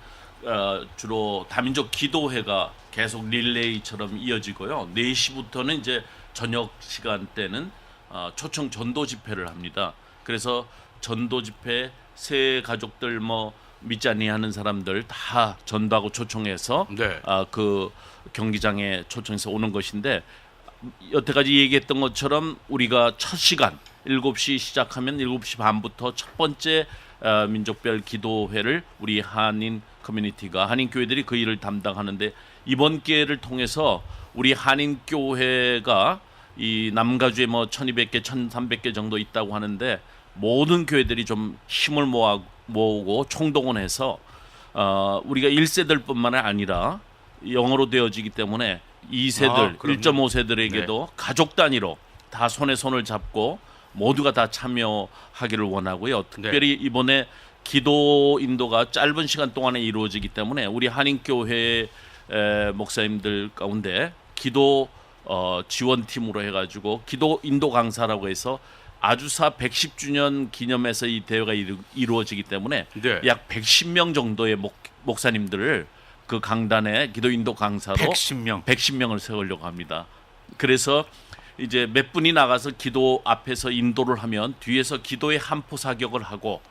주로 다민족 기도회가 계속 릴레이처럼 이어지고요. 4시부터는 이제 저녁 시간대는 초청 전도 집회를 합니다. 그래서 전도 집회 새 가족들 뭐 믿지 아니하는 사람들 다 전도하고 초청해서 네. 그 경기장에 초청해서 오는 것인데 여태까지 얘기했던 것처럼 우리가 첫 시간 7시 시작하면 7시 반부터 첫 번째 민족별 기도회를 우리 한인 커뮤니티가 한인 교회들이 그 일을 담당하는데 이번 기회를 통해서 우리 한인 교회가 이 남가주에 뭐 1200개, 1300개 정도 있다고 하는데 모든 교회들이 좀 힘을 모으고 총동원해서 우리가 1세들뿐만 아니라 영어로 되어지기 때문에 2세들, 그럼요. 1.5세들에게도 가족 단위로 다 손에 손을 잡고 모두가 다 참여하기를 원하고요. 특별히 이번에 기도 인도가 짧은 시간 동안에 이루어지기 때문에 우리 한인교회 목사님들 가운데 기도 지원팀으로 해가지고 기도 인도 강사라고 해서 아주사 110주년 기념해서 이 대회가 이루어지기 때문에 네. 약 110명 정도의 목사님들을 그 강단에 기도 인도 강사로 110명을 세우려고 합니다. 그래서 이제 몇 분이 나가서 기도 앞에서 인도를 하면 뒤에서 기도의 한포 사격을 하고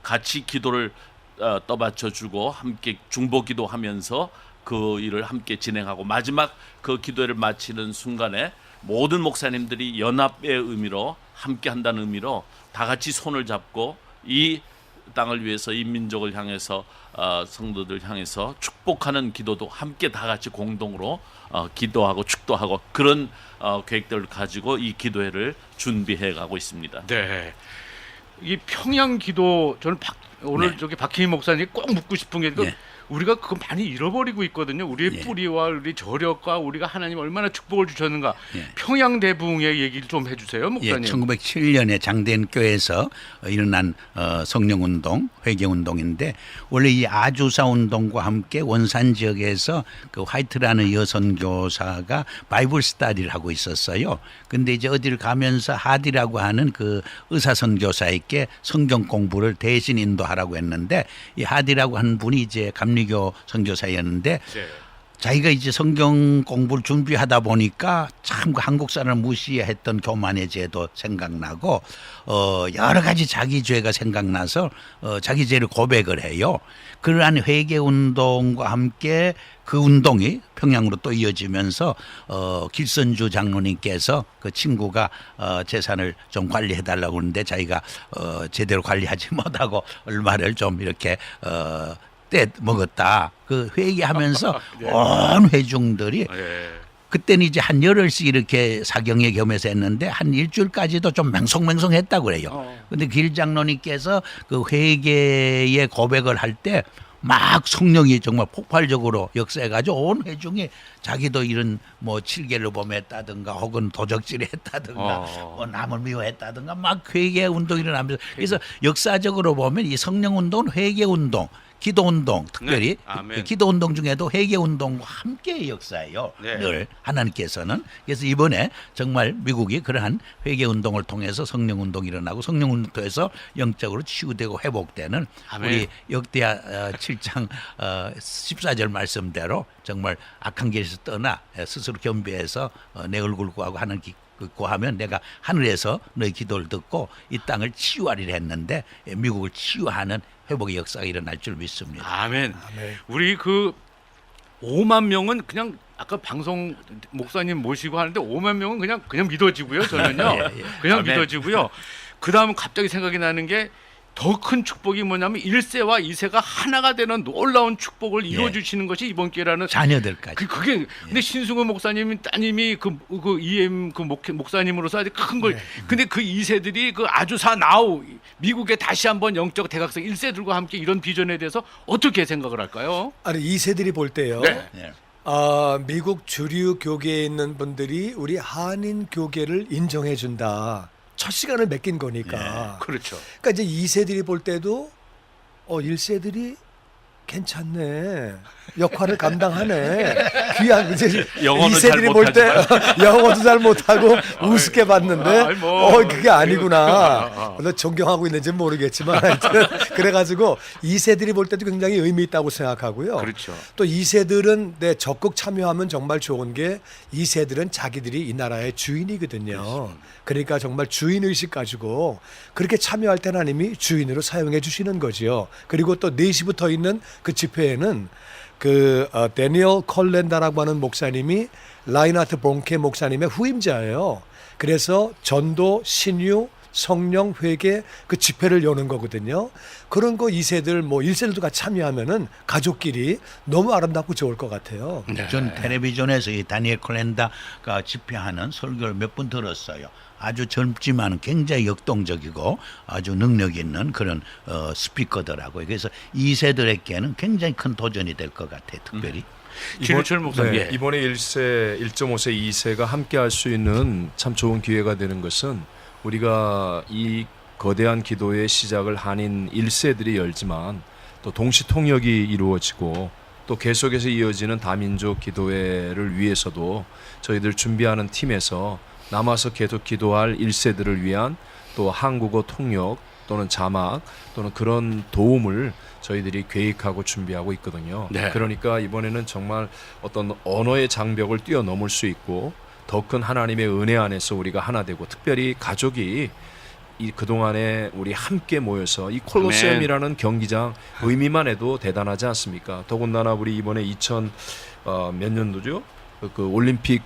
같이 기도를 떠받쳐주고 함께 중보기도하면서 그 일을 함께 진행하고 마지막 그 기도회를 마치는 순간에 모든 목사님들이 연합의 의미로 함께 한다는 의미로 다 같이 손을 잡고 이 땅을 위해서 이 민족을 향해서 성도들 향해서 축복하는 기도도 함께 다 같이 공동으로 기도하고 축도하고 그런 계획들을 가지고 이 기도회를 준비해 가고 있습니다. 네. 이 평양 기도 저는 오늘 네. 저기 박희민 목사님 꼭 묻고 싶은 게 네. 우리가 그거 많이 잃어버리고 있거든요. 우리의 예. 뿌리와 우리 저력과 우리가 하나님 얼마나 축복을 주셨는가. 예. 평양 대부흥의 얘기를 좀 해주세요, 예, 목사님. 1907년에 장대인교에서 일어난 성령운동, 회개운동인데 원래 이 아주사 운동과 함께 원산 지역에서 그 화이트라는 여선교사가 바이블 스타디를 하고 있었어요. 근데 이제 어디를 가면서 하디라고 하는 그 의사 선교사에게 성경 공부를 대신 인도하라고 했는데 이 하디라고 하는 분이 이제 감리교 선교사였는데 네. 자기가 이제 성경 공부를 준비하다 보니까 참 그 한국 사람을 무시했던 교만의 죄도 생각나고 여러 가지 자기 죄가 생각나서 자기 죄를 고백을 해요. 그러한 회개 운동과 함께 그 운동이 평양으로 또 이어지면서 길선주 장로님께서 그 친구가 재산을 좀 관리해 달라고 하는데 자기가 제대로 관리하지 못하고 얼마를 좀 이렇게 때 먹었다. 그 회개하면서 온 회중들이 예. 그때는 이제 한 열흘씩 이렇게 사경에 겸해서 했는데 한 일주일까지도 좀 맹성맹성했다고 그래요. 근데 길 장로님께서 그 회개의 고백을 할 때 막 성령이 정말 폭발적으로 역사해가지고 온 회중이 자기도 이런 뭐 칠계를 범했다든가 혹은 도적질을 했다든가 뭐 남을 미워했다든가 막 회개 운동이 일어나면서 그래서 역사적으로 보면 이 성령 운동은 회개 운동 기도 운동 특별히 네. 아멘. 기도 운동 중에도 회개 운동과 함께의 역사예요. 네. 늘 하나님께서는 그래서 이번에 정말 미국이 그러한 회개 운동을 통해서 성령 운동이 일어나고 성령 운동을 통해서 영적으로 치유되고 회복되는 아멘. 우리 역대하 7장 14절 말씀대로 정말 악한 길에서 떠나 스스로 겸비해서 내 얼굴 구하고 하는 구하면 내가 하늘에서 너희 기도를 듣고 이 땅을 치유하리라 했는데 미국을 치유하는 회복의 역사가 일어날 줄 믿습니다. 아멘. 아멘. 우리 그 5만 명은 그냥 아까 방송 목사님 모시고 하는데 5만 명은 그냥 믿어지고요. 저는요. 그냥 아멘. 믿어지고요. 그다음 갑자기 생각이 나는 게 더 큰 축복이 뭐냐면 1세와 2세가 하나가 되는 놀라운 축복을 이루어 주시는 것이 이번 기회라는 자녀들까지. 그게 근데 신승호 목사님 따님이 그 EM 그 목사님으로서 아주 큰 걸 근데 그 2세들이 그 아주사 나우 미국에 다시 한번 영적 대각성 1세들과 함께 이런 비전에 대해서 어떻게 생각을 할까요? 아니 2세들이 볼 때요. 네. 예. 미국 주류 교계에 있는 분들이 우리 한인 교계를 인정해 준다. 첫 시간을 맡긴 거니까. 그렇죠. 그러니까 이제 2세들이 볼 때도 1세들이 괜찮네. 역할을 감당하네. 귀한 이제 영어는 잘 2세들이 볼 때 영어도 잘 못하고 우습게 봤는데 그게 아니구나. 너 존경하고 있는지 모르겠지만 하여튼 그래가지고 2세들이 볼 때도 굉장히 의미 있다고 생각하고요. 그렇죠. 또 2세들은 적극 참여하면 정말 좋은 게 2세들은 자기들이 이 나라의 주인이거든요. 그러니까 정말 주인의식 가지고 그렇게 참여할 때 하나님이 주인으로 사용해 주시는 거지요. 그리고 또 4시부터 있는 그 집회에는 데니얼 컬렌다라고 하는 목사님이 라인하트 본케 목사님의 후임자예요. 그래서 전도, 신유, 성령, 회개 그 집회를 여는 거거든요. 그런 거 2세들 1세들도 같이 참여하면은 가족끼리 너무 아름답고 좋을 것 같아요. 전 텔레비전에서 이 다니엘 콜렌다가 집회하는 설교를 몇 번 들었어요. 아주 젊지만 굉장히 역동적이고 아주 능력 있는 그런 스피커더라고요. 그래서 2세들에게는 굉장히 큰 도전이 될 것 같아요. 특별히. 진우철 목사님. 네, 이번에 1세, 1.5세, 2세가 함께 할 수 있는 참 좋은 기회가 되는 것은 우리가 이 거대한 기도의 시작을 한인 1세들이 열지만 또 동시 통역이 이루어지고 또 계속해서 이어지는 다민족 기도회를 위해서도 저희들 준비하는 팀에서 남아서 계속 기도할 1세들을 위한 또 한국어 통역 또는 자막 또는 그런 도움을 저희들이 계획하고 준비하고 있거든요. 네. 그러니까 이번에는 정말 어떤 언어의 장벽을 뛰어넘을 수 있고 더 큰 하나님의 은혜 안에서 우리가 하나 되고 특별히 가족이 이 그동안에 우리 함께 모여서 이 콜로세움이라는 경기장 의미만 해도 대단하지 않습니까? 더군다나 우리 이번에 2000몇 년도죠? 그 올림픽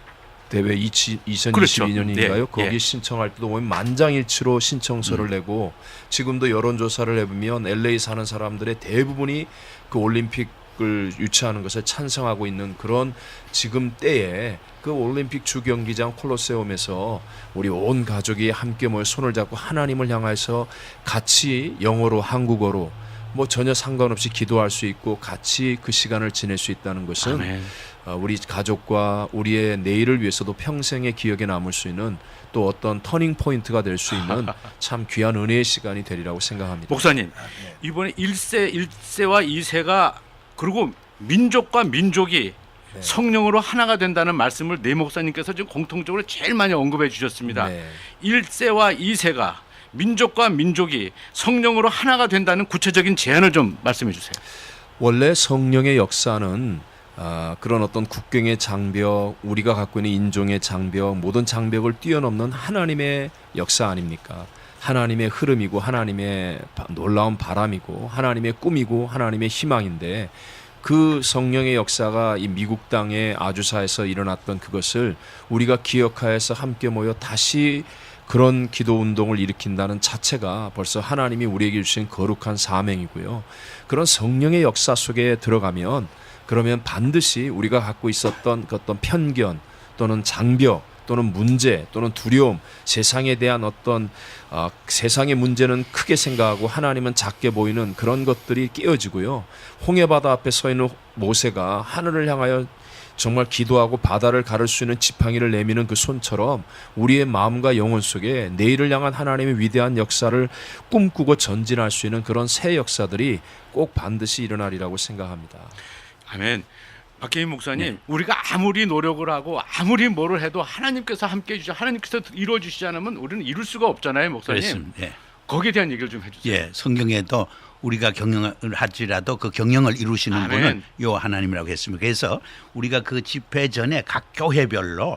대회 2022년인가요? 그렇죠. 거기 신청할 때도 보면 만장일치로 신청서를 내고 지금도 여론조사를 해보면 LA 사는 사람들의 대부분이 그 올림픽을 유치하는 것을 찬성하고 있는 그런 지금 때에 그 올림픽 주경기장 콜로세움에서 우리 온 가족이 함께 모여 손을 잡고 하나님을 향해서 같이 영어로 한국어로 전혀 상관없이 기도할 수 있고 같이 그 시간을 지낼 수 있다는 것은 아멘. 우리 가족과 우리의 내일을 위해서도 평생의 기억에 남을 수 있는 또 어떤 터닝 포인트가 될 수 있는 참 귀한 은혜의 시간이 되리라고 생각합니다. 목사님, 이번에 1세와 2세가 그리고 민족과 민족이 성령으로 하나가 된다는 말씀을 내 목사님께서 지금 공통적으로 제일 많이 언급해 주셨습니다. 네. 1세와 2세가 민족과 민족이 성령으로 하나가 된다는 구체적인 제안을 좀 말씀해 주세요. 원래 성령의 역사는 그런 어떤 국경의 장벽, 우리가 갖고 있는 인종의 장벽, 모든 장벽을 뛰어넘는 하나님의 역사 아닙니까? 하나님의 흐름이고 하나님의 놀라운 바람이고 하나님의 꿈이고 하나님의 희망인데 그 성령의 역사가 이 미국 땅의 아주사에서 일어났던 그것을 우리가 기억하여서 함께 모여 다시 그런 기도 운동을 일으킨다는 자체가 벌써 하나님이 우리에게 주신 거룩한 사명이고요. 그런 성령의 역사 속에 들어가면 그러면 반드시 우리가 갖고 있었던 그 어떤 편견 또는 장벽 또는 문제 또는 두려움, 세상에 대한 어떤 세상의 문제는 크게 생각하고 하나님은 작게 보이는 그런 것들이 깨어지고요. 홍해바다 앞에 서 있는 모세가 하늘을 향하여 정말 기도하고 바다를 가를 수 있는 지팡이를 내미는 그 손처럼 우리의 마음과 영혼 속에 내일을 향한 하나님의 위대한 역사를 꿈꾸고 전진할 수 있는 그런 새 역사들이 꼭 반드시 일어나리라고 생각합니다. 아멘. 박계인 목사님, 우리가 아무리 노력을 하고 아무리 뭐를 해도 하나님께서 함께해 주시, 하나님께서 이루어 주시지 않으면 우리는 이룰 수가 없잖아요, 목사님. 그렇습니다. 예. 거기에 대한 얘기를 좀 해주세요. 예, 성경에도 우리가 경영을 할지라도 그 경영을 이루시는 아멘. 분은 요 하나님이라고 했습니다. 그래서 우리가 그 집회 전에 각 교회별로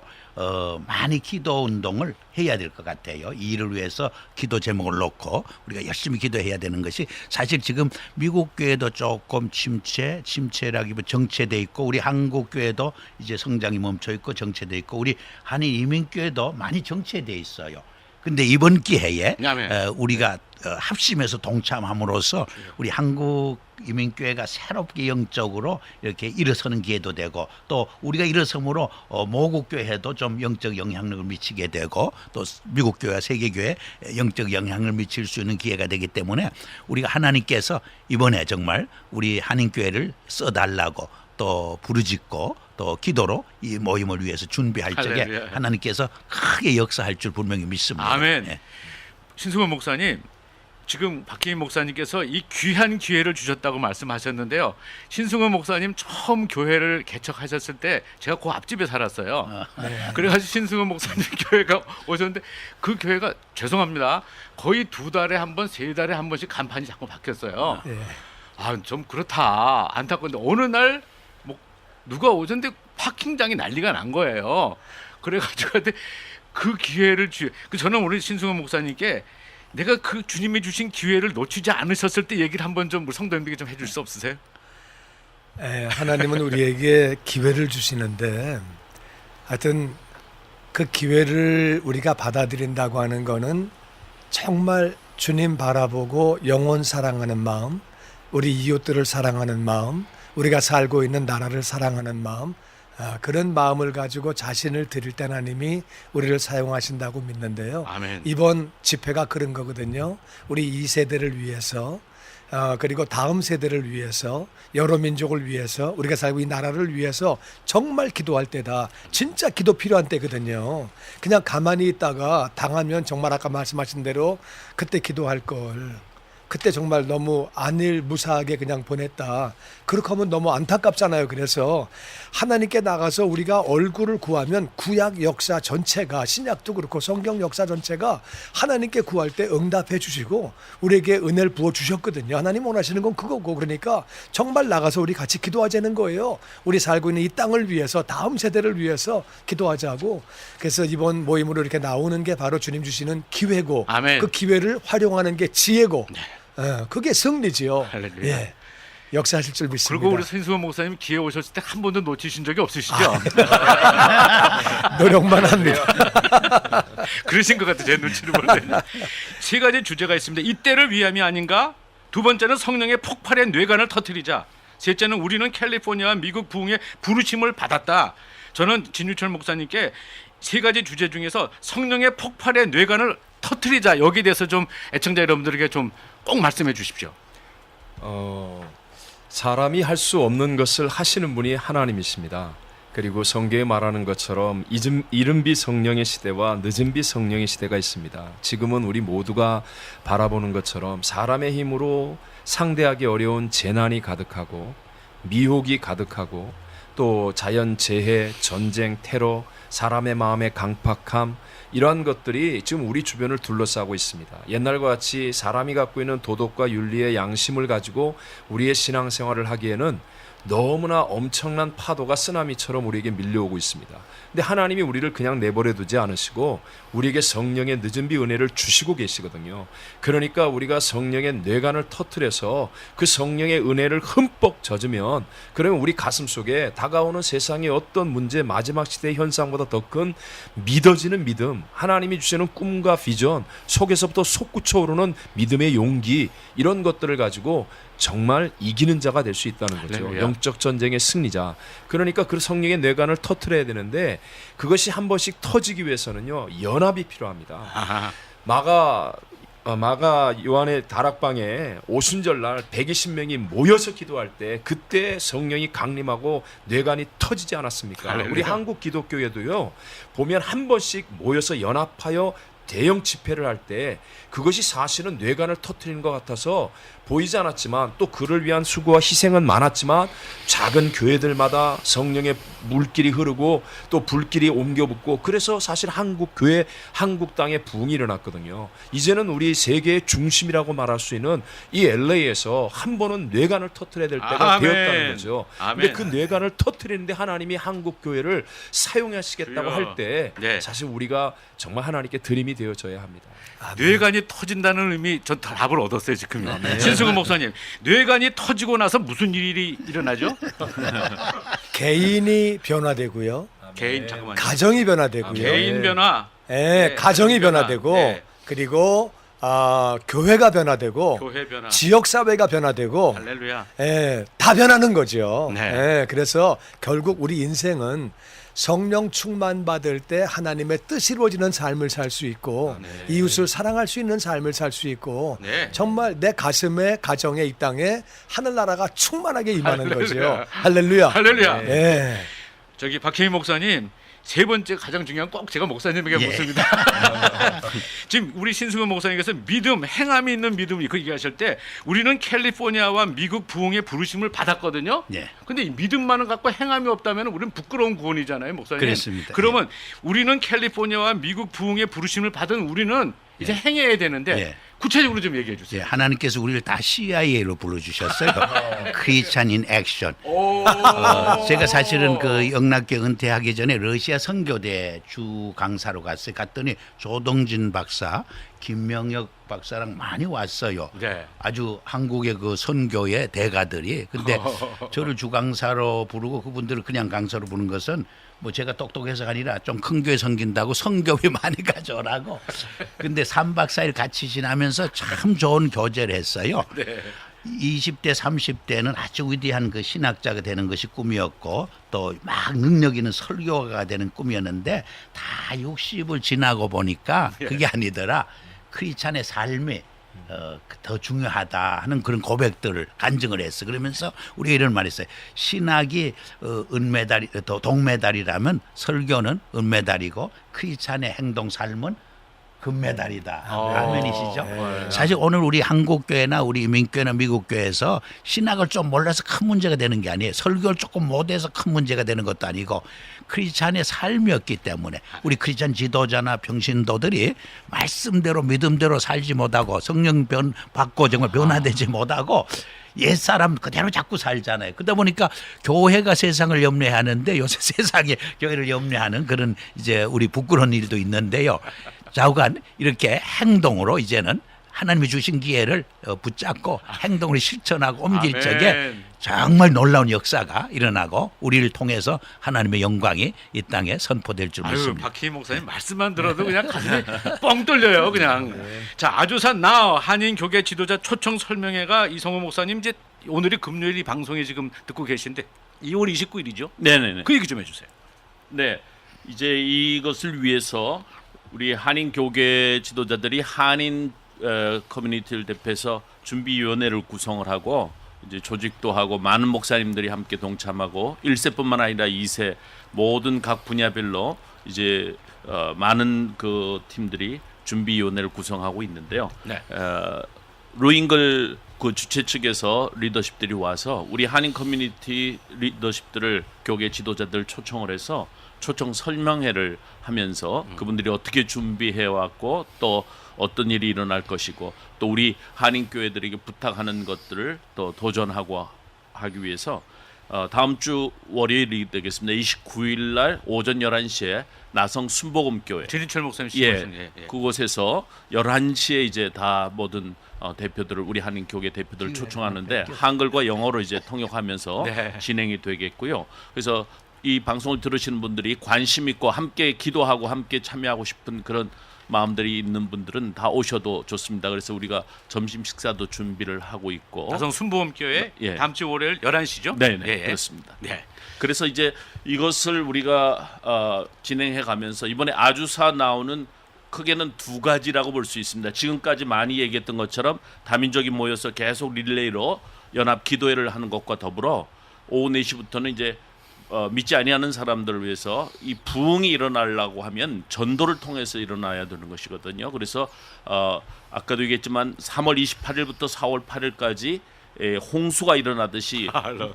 많이 기도 운동을 해야 될 것 같아요. 이 일을 위해서 기도 제목을 놓고 우리가 열심히 기도해야 되는 것이 사실 지금 미국 교회도 조금 침체라기보다 정체돼 있고 우리 한국 교회도 이제 성장이 멈춰 있고 정체돼 있고 우리 한인 이민 교회도 많이 정체돼 있어요. 근데 이번 기회에 아멘. 우리가 합심해서 동참함으로써 우리 한국 이민교회가 새롭게 영적으로 이렇게 일어서는 기회도 되고 또 우리가 일어섬으로 모국 교회도 좀 영적 영향력을 미치게 되고 또 미국 교회와 세계 교회에 영적 영향을 미칠 수 있는 기회가 되기 때문에 우리가 하나님께서 이번에 정말 우리 한인 교회를 써달라고 또 부르짖고 또 기도로 이 모임을 위해서 준비할 적에 할렐루야. 하나님께서 크게 역사할 줄 분명히 믿습니다. 아멘. 예. 신승원 목사님, 지금 박희민 목사님께서 이 귀한 기회를 주셨다고 말씀하셨는데요. 신승원 목사님 처음 교회를 개척하셨을 때 제가 그 앞집에 살았어요. 그래가지고 신승원 목사님 교회가 오셨는데 그 교회가 죄송합니다. 거의 2달에 한 번, 3달에 한 번씩 간판이 자꾸 바뀌었어요. 예. 아, 좀 그렇다. 안타까운데 어느 날 뭐 누가 오셨는데 파킹장이 난리가 난 거예요. 그래가지고 그 기회를 저는 우리 신승원 목사님께 내가 그 주님이 주신 기회를 놓치지 않으셨을 때 얘기를 한번 좀 우리 성도님들에게 좀 해줄 수 없으세요? 하나님은 우리에게 기회를 주시는데 하여튼 그 기회를 우리가 받아들인다고 하는 거는 정말 주님 바라보고 영혼 사랑하는 마음, 우리 이웃들을 사랑하는 마음, 우리가 살고 있는 나라를 사랑하는 마음, 그런 마음을 가지고 자신을 드릴 때 하나님이 우리를 사용하신다고 믿는데요. 아멘. 이번 집회가 그런 거거든요. 우리 2세대를 위해서 그리고 다음 세대를 위해서 여러 민족을 위해서 우리가 살고 이 나라를 위해서 정말 기도할 때다. 진짜 기도 필요한 때거든요. 그냥 가만히 있다가 당하면 정말 아까 말씀하신 대로 그때 기도할 걸. 그때 정말 너무 안일 무사하게 그냥 보냈다. 그렇게 하면 너무 안타깝잖아요. 그래서 하나님께 나가서 우리가 얼굴을 구하면 구약 역사 전체가 신약도 그렇고 성경 역사 전체가 하나님께 구할 때 응답해 주시고 우리에게 은혜를 부어 주셨거든요. 하나님 원하시는 건 그거고 그러니까 정말 나가서 우리 같이 기도하자는 거예요. 우리 살고 있는 이 땅을 위해서 다음 세대를 위해서 기도하자고. 그래서 이번 모임으로 이렇게 나오는 게 바로 주님 주시는 기회고 아멘. 그 기회를 활용하는 게 지혜고 그게 승리지요. 할렐루야. 예. 역사하실 줄 믿습니다. 그리고 우리 신승원 목사님 기회 오셨을 때 한 번도 놓치신 적이 없으시죠? 노력만 합니다. 그러신 것 같아 제 눈치를 볼 때는. 3가지 주제가 있습니다. 이때를 위함이 아닌가? 2번째는 성령의 폭발의 뇌관을 터뜨리자. 셋째는 우리는 캘리포니아와 미국 부흥의 부르심을 받았다. 저는 진유철 목사님께 3가지 주제 중에서 성령의 폭발의 뇌관을 터뜨리자 여기에 대해서 좀 애청자 여러분들에게 좀 꼭 말씀해 주십시오. 사람이 할 수 없는 것을 하시는 분이 하나님이십니다. 그리고 성경에 말하는 것처럼 이른비 성령의 시대와 늦은비 성령의 시대가 있습니다. 지금은 우리 모두가 바라보는 것처럼 사람의 힘으로 상대하기 어려운 재난이 가득하고 미혹이 가득하고 또 자연재해, 전쟁, 테러, 사람의 마음의 강팍함 이러한 것들이 지금 우리 주변을 둘러싸고 있습니다. 옛날과 같이 사람이 갖고 있는 도덕과 윤리의 양심을 가지고 우리의 신앙생활을 하기에는 너무나 엄청난 파도가 쓰나미처럼 우리에게 밀려오고 있습니다. 근데 하나님이 우리를 그냥 내버려 두지 않으시고 우리에게 성령의 늦은 비 은혜를 주시고 계시거든요. 그러니까 우리가 성령의 뇌관을 터뜨려서 그 성령의 은혜를 흠뻑 젖으면 그러면 우리 가슴 속에 다가오는 세상의 어떤 문제, 마지막 시대의 현상보다 더 큰 믿어지는 믿음, 하나님이 주시는 꿈과 비전, 속에서부터 솟구쳐 오르는 믿음의 용기, 이런 것들을 가지고 정말 이기는 자가 될 수 있다는 거죠. 할렐루야. 영적 전쟁의 승리자. 그러니까 그 성령의 뇌관을 터뜨려야 되는데 그것이 한 번씩 터지기 위해서는요, 연합이 필요합니다. 아하. 마가 요한의 다락방에 오순절날 120명이 모여서 기도할 때 그때 성령이 강림하고 뇌관이 터지지 않았습니까? 할렐루야. 우리 한국 기독교에도요, 보면 한 번씩 모여서 연합하여 대형 집회를 할 때 그것이 사실은 뇌관을 터뜨리는 것 같아서 보이지 않았지만 또 그를 위한 수고와 희생은 많았지만 작은 교회들마다 성령의 물길이 흐르고 또 불길이 옮겨붙고 그래서 사실 한국 교회, 한국 땅에 부흥이 일어났거든요. 이제는 우리 세계의 중심이라고 말할 수 있는 이 LA에서 한 번은 뇌관을 터뜨려야 될 때가 아멘. 되었다는 거죠. 근데 아멘. 그 뇌관을 터뜨리는데 하나님이 한국 교회를 사용하시겠다고 주여. 할 때 네. 사실 우리가 정말 하나님께 드림이 되어져야 합니다. 뇌관이 터진다는 의미 전 답을 얻었어요 지금요. 신승훈 목사님, 뇌관이 터지고 나서 무슨 일이 일어나죠? 개인이 변화되고요. 개인 잠깐만요. 가정이 변화되고요. 개인 변화, 예, 네, 가정이 변화. 변화되고 네. 그리고 교회가 변화되고 교회 변화. 지역 사회가 변화되고 할렐루야. 예, 다 변하는 거죠. 네. 예, 그래서 결국 우리 인생은 성령 충만 받을 때 하나님의 뜻이 이루어지는 삶을 살 수 있고 이웃을 사랑할 수 있는 삶을 살 수 있고 네. 정말 내 가슴에 가정에 이 땅에 하늘나라가 충만하게 임하는 할렐루야. 거죠. 할렐루야. 할렐루야. 예. 저기 박혜민 목사님, 세 번째 가장 중요한 꼭 제가 목사님에게 묻습니다. 지금 우리 신승훈 목사님께서 믿음, 행함이 있는 믿음 그 얘기하실 때 우리는 캘리포니아와 미국 부흥의 부르심을 받았거든요. 예. 근데 이 믿음만은 갖고 행함이 없다면 우리는 부끄러운 구원이잖아요, 목사님. 그렇습니다. 그러면 우리는 캘리포니아와 미국 부흥의 부르심을 받은 우리는 이제 행해야 되는데 예. 구체적으로 좀 얘기해 주세요. 예, 하나님께서 우리를 다 CIA로 불러주셨어요. 크리스찬 인 액션. 제가 사실은 그 영락교 은퇴하기 전에 러시아 선교대 주 강사로 갔어요. 갔더니 조동진 박사, 김명혁 박사랑 많이 왔어요. 네. 아주 한국의 그 선교의 대가들이. 근데 저를 주 강사로 부르고 그분들을 그냥 강사로 부르는 것은 뭐 제가 똑똑해서가 아니라 좀 큰 교회 섬긴다고 성교비 많이 가져오라고. 근데 3박 4일 같이 지나면서 참 좋은 교제를 했어요. 20대 30대는 아주 위대한 그 신학자가 되는 것이 꿈이었고 또 막 능력 있는 설교가가 되는 꿈이었는데 다 60을 지나고 보니까 그게 아니더라. 크리스찬의 삶이 더 중요하다 하는 그런 고백들을 간증을 했어. 그러면서 우리가 이런 말 했어요. 신학이 은메달이 동메달이라면 설교는 은메달이고 크리스찬의 행동 삶은 금메달이다. 아멘이시죠? 사실 오늘 우리 한국교회나 우리 이민교회나 미국교회에서 신학을 좀 몰라서 큰 문제가 되는 게 아니에요. 설교를 조금 못해서 큰 문제가 되는 것도 아니고 크리스찬의 삶이었기 때문에 우리 크리스찬 지도자나 평신도들이 말씀대로 믿음대로 살지 못하고 성령 받고 정말 변화되지 못하고 옛사람 그대로 자꾸 살잖아요. 그러다 보니까 교회가 세상을 염려하는데 요새 세상이 교회를 염려하는 그런 이제 우리 부끄러운 일도 있는데요. 좌우간 이렇게 행동으로 이제는 하나님이 주신 기회를 붙잡고 행동을 실천하고 옮길 아멘. 적에 정말 놀라운 역사가 일어나고 우리를 통해서 하나님의 영광이 이 땅에 선포될 줄 아유, 믿습니다. 박희희 목사님 말씀만 들어도 그냥 가슴이 뻥 뚫려요, 그냥. 자, 아주산 나 한인 교계 지도자 초청 설명회가 이성호 목사님 이제 오늘이 금요일이 방송에 지금 듣고 계신데 2월 29일이죠? 네네네. 그 얘기 좀 해주세요. 네, 이제 이것을 위해서 우리 한인 교계 지도자들이 한인 커뮤니티를 대표해서 준비위원회를 구성을 하고 이제 조직도 하고 많은 목사님들이 함께 동참하고 1세뿐만 아니라 2세 모든 각 분야별로 이제 많은 그 팀들이 준비위원회를 구성하고 있는데요. 네. 루잉글 그 주최 측에서 리더십들이 와서 우리 한인 커뮤니티 리더십들을 교계 지도자들 초청을 해서 초청 설명회를 하면서 그분들이 어떻게 준비해 왔고 또 어떤 일이 일어날 것이고 또 우리 한인 교회들에게 부탁하는 것들을 또 도전하고 하기 위해서 다음 주 월요일이 되겠습니다. 29일 날 오전 11시에 나성 순복음교회 진희철 목사님 예, 시청하신 그곳에서 11시에 이제 다 모든 대표들을 우리 한인 교계 대표들을 초청하는데 한글과 영어로 이제 통역하면서 네. 진행이 되겠고요. 그래서 이 방송을 들으시는 분들이 관심 있고 함께 기도하고 함께 참여하고 싶은 그런 마음들이 있는 분들은 다 오셔도 좋습니다. 그래서 우리가 점심 식사도 준비를 하고 있고 나성 순복음교회 예. 다음 주 월요일 11시죠? 네, 그렇습니다. 네. 그래서 이제 이것을 우리가 진행해 가면서 이번에 아주사 나오는 크게는 두 가지라고 볼 수 있습니다. 지금까지 많이 얘기했던 것처럼 다민족이 모여서 계속 릴레이로 연합 기도회를 하는 것과 더불어 오후 4시부터는 이제 믿지 아니하는 사람들을 위해서 이 부흥이 일어나려고 하면 전도를 통해서 일어나야 되는 것이거든요. 그래서 아까도 얘기했지만 3월 28일부터 4월 8일까지 홍수가 일어나듯이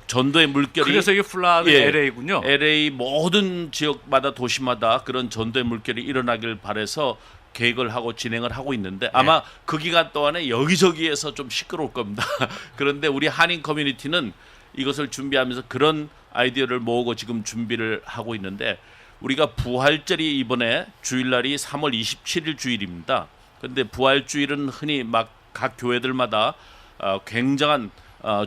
전도의 물결이 그래서 이게 플라드 예, LA군요. LA 모든 지역마다 도시마다 그런 전도의 물결이 일어나길 바라서 계획을 하고 진행을 하고 있는데 아마 그 기간 동안에 여기저기에서 좀 시끄러울 겁니다. 그런데 우리 한인 커뮤니티는 이것을 준비하면서 그런 아이디어를 모으고 지금 준비를 하고 있는데 우리가 부활절이 이번에 주일날이 3월 27일 주일입니다. 그런데 부활주일은 흔히 막 각 교회들마다 굉장한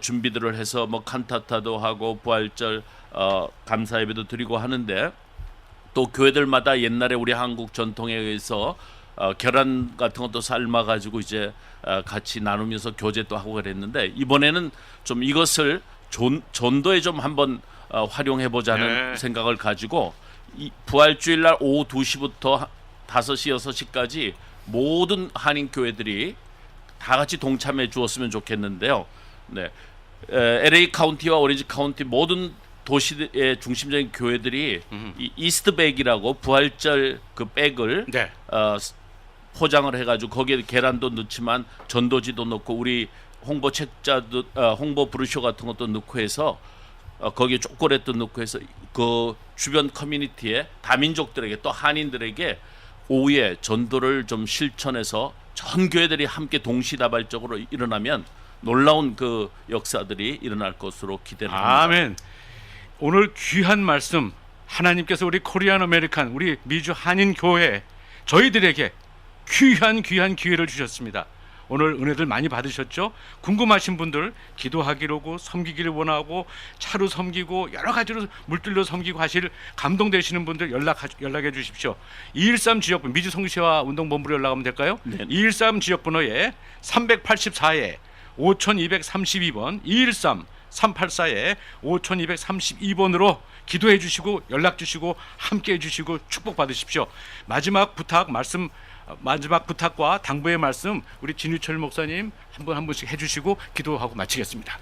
준비들을 해서 뭐 칸타타도 하고 부활절 감사 예배도 드리고 하는데 또 교회들마다 옛날에 우리 한국 전통에 의해서 계란 같은 것도 삶아 가지고 이제 같이 나누면서 교제도 하고 그랬는데 이번에는 좀 이것을 전도에 좀 한번 활용해 보자는 생각을 가지고 이 부활주일 날 오후 2시부터 5시 6시까지 모든 한인 교회들이 다 같이 동참해 주었으면 좋겠는데요. 네. LA 카운티와 오렌지 카운티 모든 도시의 중심적인 교회들이 이 이스트 백이라고 부활절 그 백을 포장을 해가지고 거기에 계란도 넣지만 전도지도 넣고 우리 홍보 책자도 홍보 브로셔 같은 것도 넣고 해서 거기에 초콜릿도 넣고 해서 그 주변 커뮤니티에 다민족들에게 또 한인들에게 오후에 전도를 좀 실천해서 전 교회들이 함께 동시다발적으로 일어나면 놀라운 그 역사들이 일어날 것으로 기대를 합니다. 아멘. 오늘 귀한 말씀 하나님께서 우리 코리안 아메리칸 우리 미주 한인 교회 저희들에게 귀한 기회를 주셨습니다. 오늘 은혜들 많이 받으셨죠? 궁금하신 분들 기도하기로고 섬기기를 원하고 차로 섬기고 여러 가지로 물들로 섬기고 하실 감동되시는 분들 연락해 주십시오. 213 지역번 미주 성시와 운동본부로 연락하면 될까요? 네. 213 지역번호에 384에 5232번 213 384에 5232번으로 기도해 주시고 연락 주시고 함께 해 주시고 축복 받으십시오. 마지막 부탁과 당부의 말씀 우리 진유철 목사님 한 분씩 해주시고 기도하고 마치겠습니다.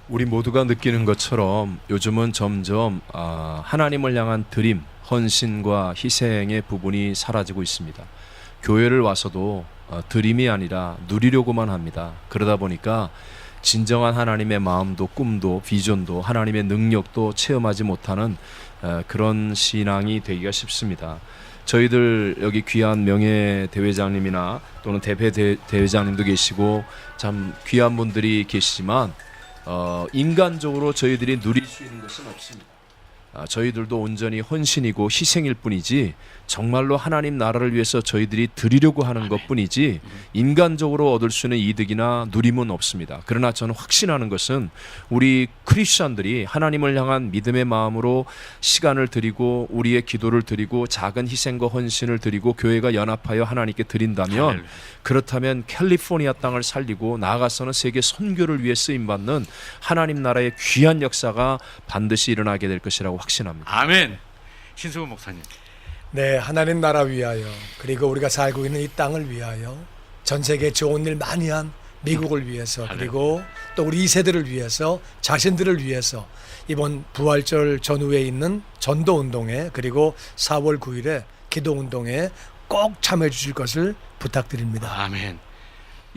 우리 모두가 느끼는 것처럼 요즘은 점점 하나님을 향한 드림, 헌신과 희생의 부분이 사라지고 있습니다. 교회를 와서도 드림이 아니라 누리려고만 합니다. 그러다 보니까 진정한 하나님의 마음도 꿈도 비전도 하나님의 능력도 체험하지 못하는 그런 신앙이 되기가 쉽습니다. 저희들 여기 귀한 명예 대회장님이나 또는 대표 대회장님도 계시고 참 귀한 분들이 계시지만 인간적으로 저희들이 누릴 수 있는 것은 없습니다. 저희들도 온전히 헌신이고 희생일 뿐이지 정말로 하나님 나라를 위해서 저희들이 드리려고 하는 것뿐이지 인간적으로 얻을 수 있는 이득이나 누림은 없습니다. 그러나 저는 확신하는 것은 우리 크리스천들이 하나님을 향한 믿음의 마음으로 시간을 드리고 우리의 기도를 드리고 작은 희생과 헌신을 드리고 교회가 연합하여 하나님께 드린다면 그렇다면 캘리포니아 땅을 살리고 나아가서는 세계 선교를 위해 쓰임받는 하나님 나라의 귀한 역사가 반드시 일어나게 될 것이라고 확신합니다. 아멘. 신수부 목사님. 네, 하나님 나라 위하여 그리고 우리가 살고 있는 이 땅을 위하여 전 세계 좋은 일 많이 한 미국을 위해서 그리고 또 우리 2세들을 위해서 자신들을 위해서 이번 부활절 전후에 있는 전도운동에 그리고 4월 9일에 기도운동에 꼭 참여해 주실 것을 부탁드립니다. 아멘.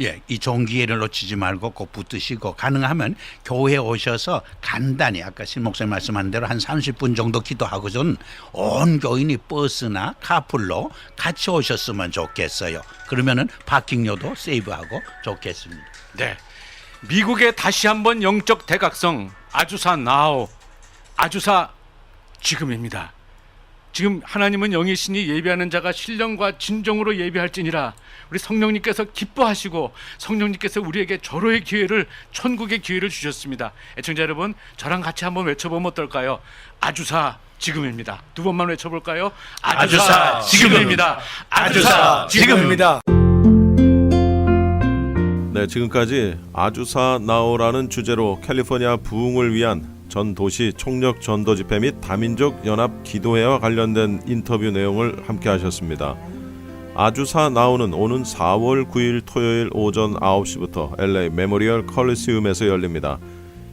예, 이 좋은 기회를 놓치지 말고 꼭 붙으시고 가능하면 교회에 오셔서 간단히 아까 신 목사님 말씀한 대로 한 30분 정도 기도하고선 온 교인이 버스나 카풀로 같이 오셨으면 좋겠어요. 그러면은 파킹료도 세이브하고 좋겠습니다. 네. 미국의 다시 한번 영적 대각성 아주사 나우 아주사 지금입니다. 지금 하나님은 영이시니 예비하는 자가 신령과 진정으로 예비할지니라. 우리 성령님께서 기뻐하시고 성령님께서 우리에게 절호의 기회를 천국의 기회를 주셨습니다. 애청자 여러분 저랑 같이 한번 외쳐보면 어떨까요? 아주사 지금입니다. 두 번만 외쳐볼까요? 아주사 지금입니다. 아주사 지금입니다. 네, 지금까지 아주사 나오라는 주제로 캘리포니아 부흥을 위한 전 도시 총력 전도 집회 및 다민족 연합 기도회와 관련된 인터뷰 내용을 함께 하셨습니다. 아주사 나오는 오는 4월 9일 토요일 오전 9시부터 LA 메모리얼 콜리시움에서 열립니다.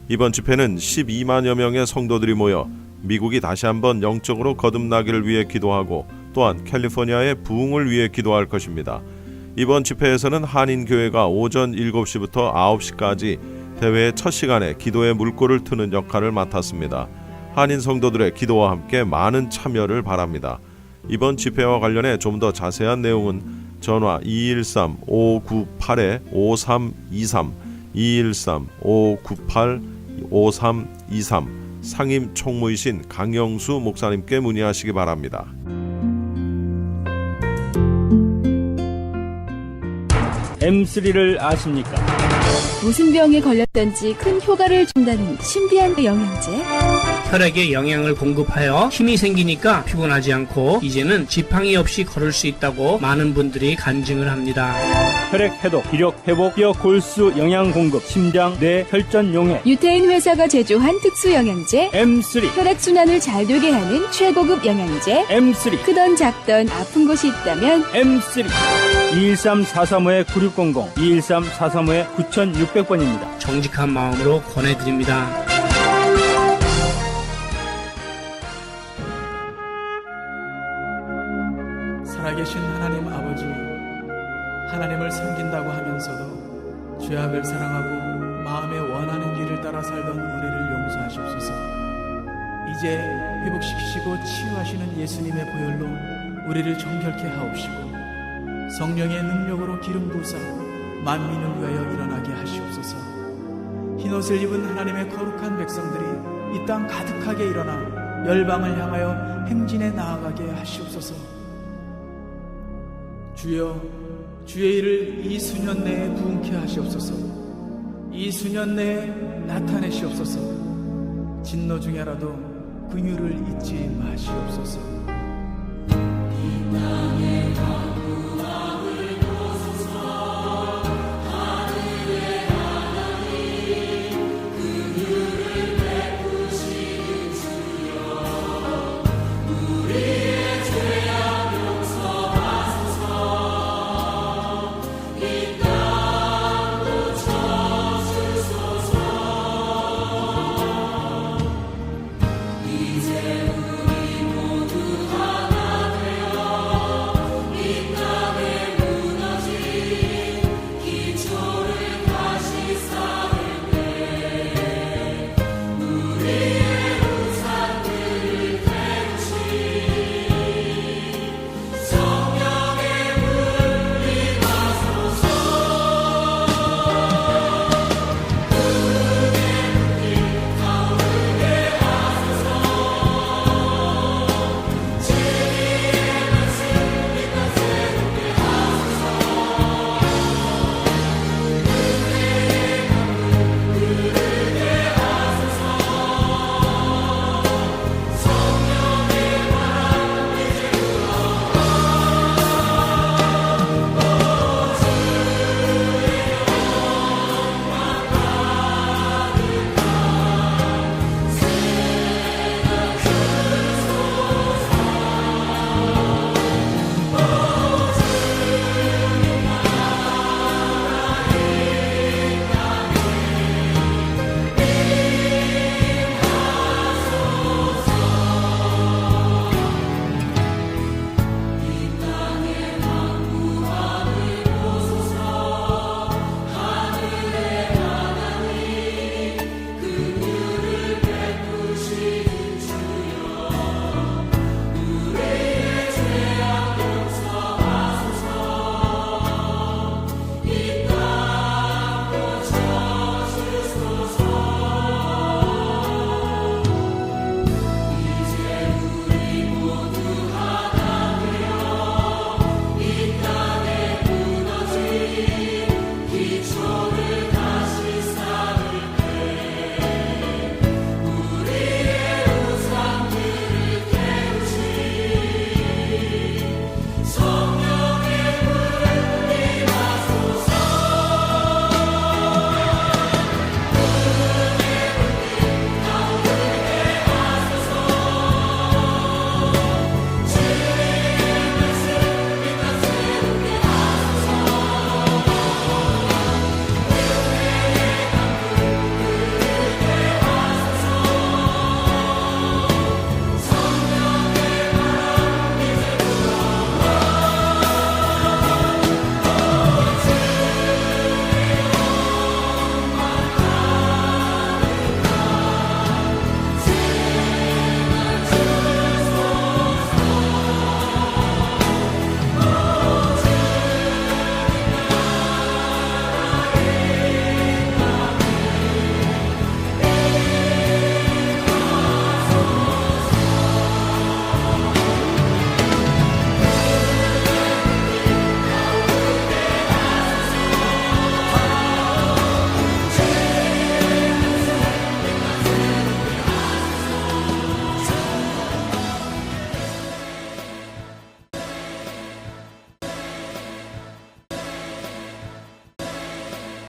이번 집회는 12만여 명의 성도들이 모여 미국이 다시 한번 영적으로 거듭나기를 위해 기도하고 또한 캘리포니아의 부흥을 위해 기도할 것입니다. 이번 집회에서는 한인교회가 오전 7시부터 9시까지 대회의 첫 시간에 기도의 물꼬를 트는 역할을 맡았습니다. 한인 성도들의 기도와 함께 많은 참여를 바랍니다. 이번 집회와 관련해 좀 더 자세한 내용은 전화 213-598-5323 213-598-5323 상임 총무이신 강영수 목사님께 문의하시기 바랍니다. M3를 아십니까? 무슨 병에 걸렸던지 큰 효과를 준다는 신비한 영양제. 혈액에 영양을 공급하여 힘이 생기니까 피곤하지 않고 이제는 지팡이 없이 걸을 수 있다고 많은 분들이 간증을 합니다. 혈액 해독, 기력 회복, 뼈 골수 영양 공급, 심장, 뇌, 혈전 용해. 유태인 회사가 제조한 특수 영양제. M3, 혈액 순환을 잘 되게 하는 최고급 영양제. M3, 크던 작던 아픈 곳이 있다면 M3. 213-435-9600, 213-435-9600번입니다. 정직한 마음으로 권해드립니다. 살아계신 하나님 아버지, 하나님을 섬긴다고 하면서도 죄악을 사랑하고 마음에 원하는 길을 따라 살던 우리를 용서하시옵소서. 이제 회복시키시고 치유하시는 예수님의 보혈로 우리를 정결케 하옵시고 성령의 능력으로 기름 부으사 만민을 위하여 일어나게 하시옵소서. 흰옷을 입은 하나님의 거룩한 백성들이 이 땅 가득하게 일어나 열방을 향하여 행진에 나아가게 하시옵소서. 주여, 주의 일을 이 수년 내에 부흥케 하시옵소서. 이 수년 내에 나타내시옵소서. 진노 중에라도 긍휼을 잊지 마시옵소서.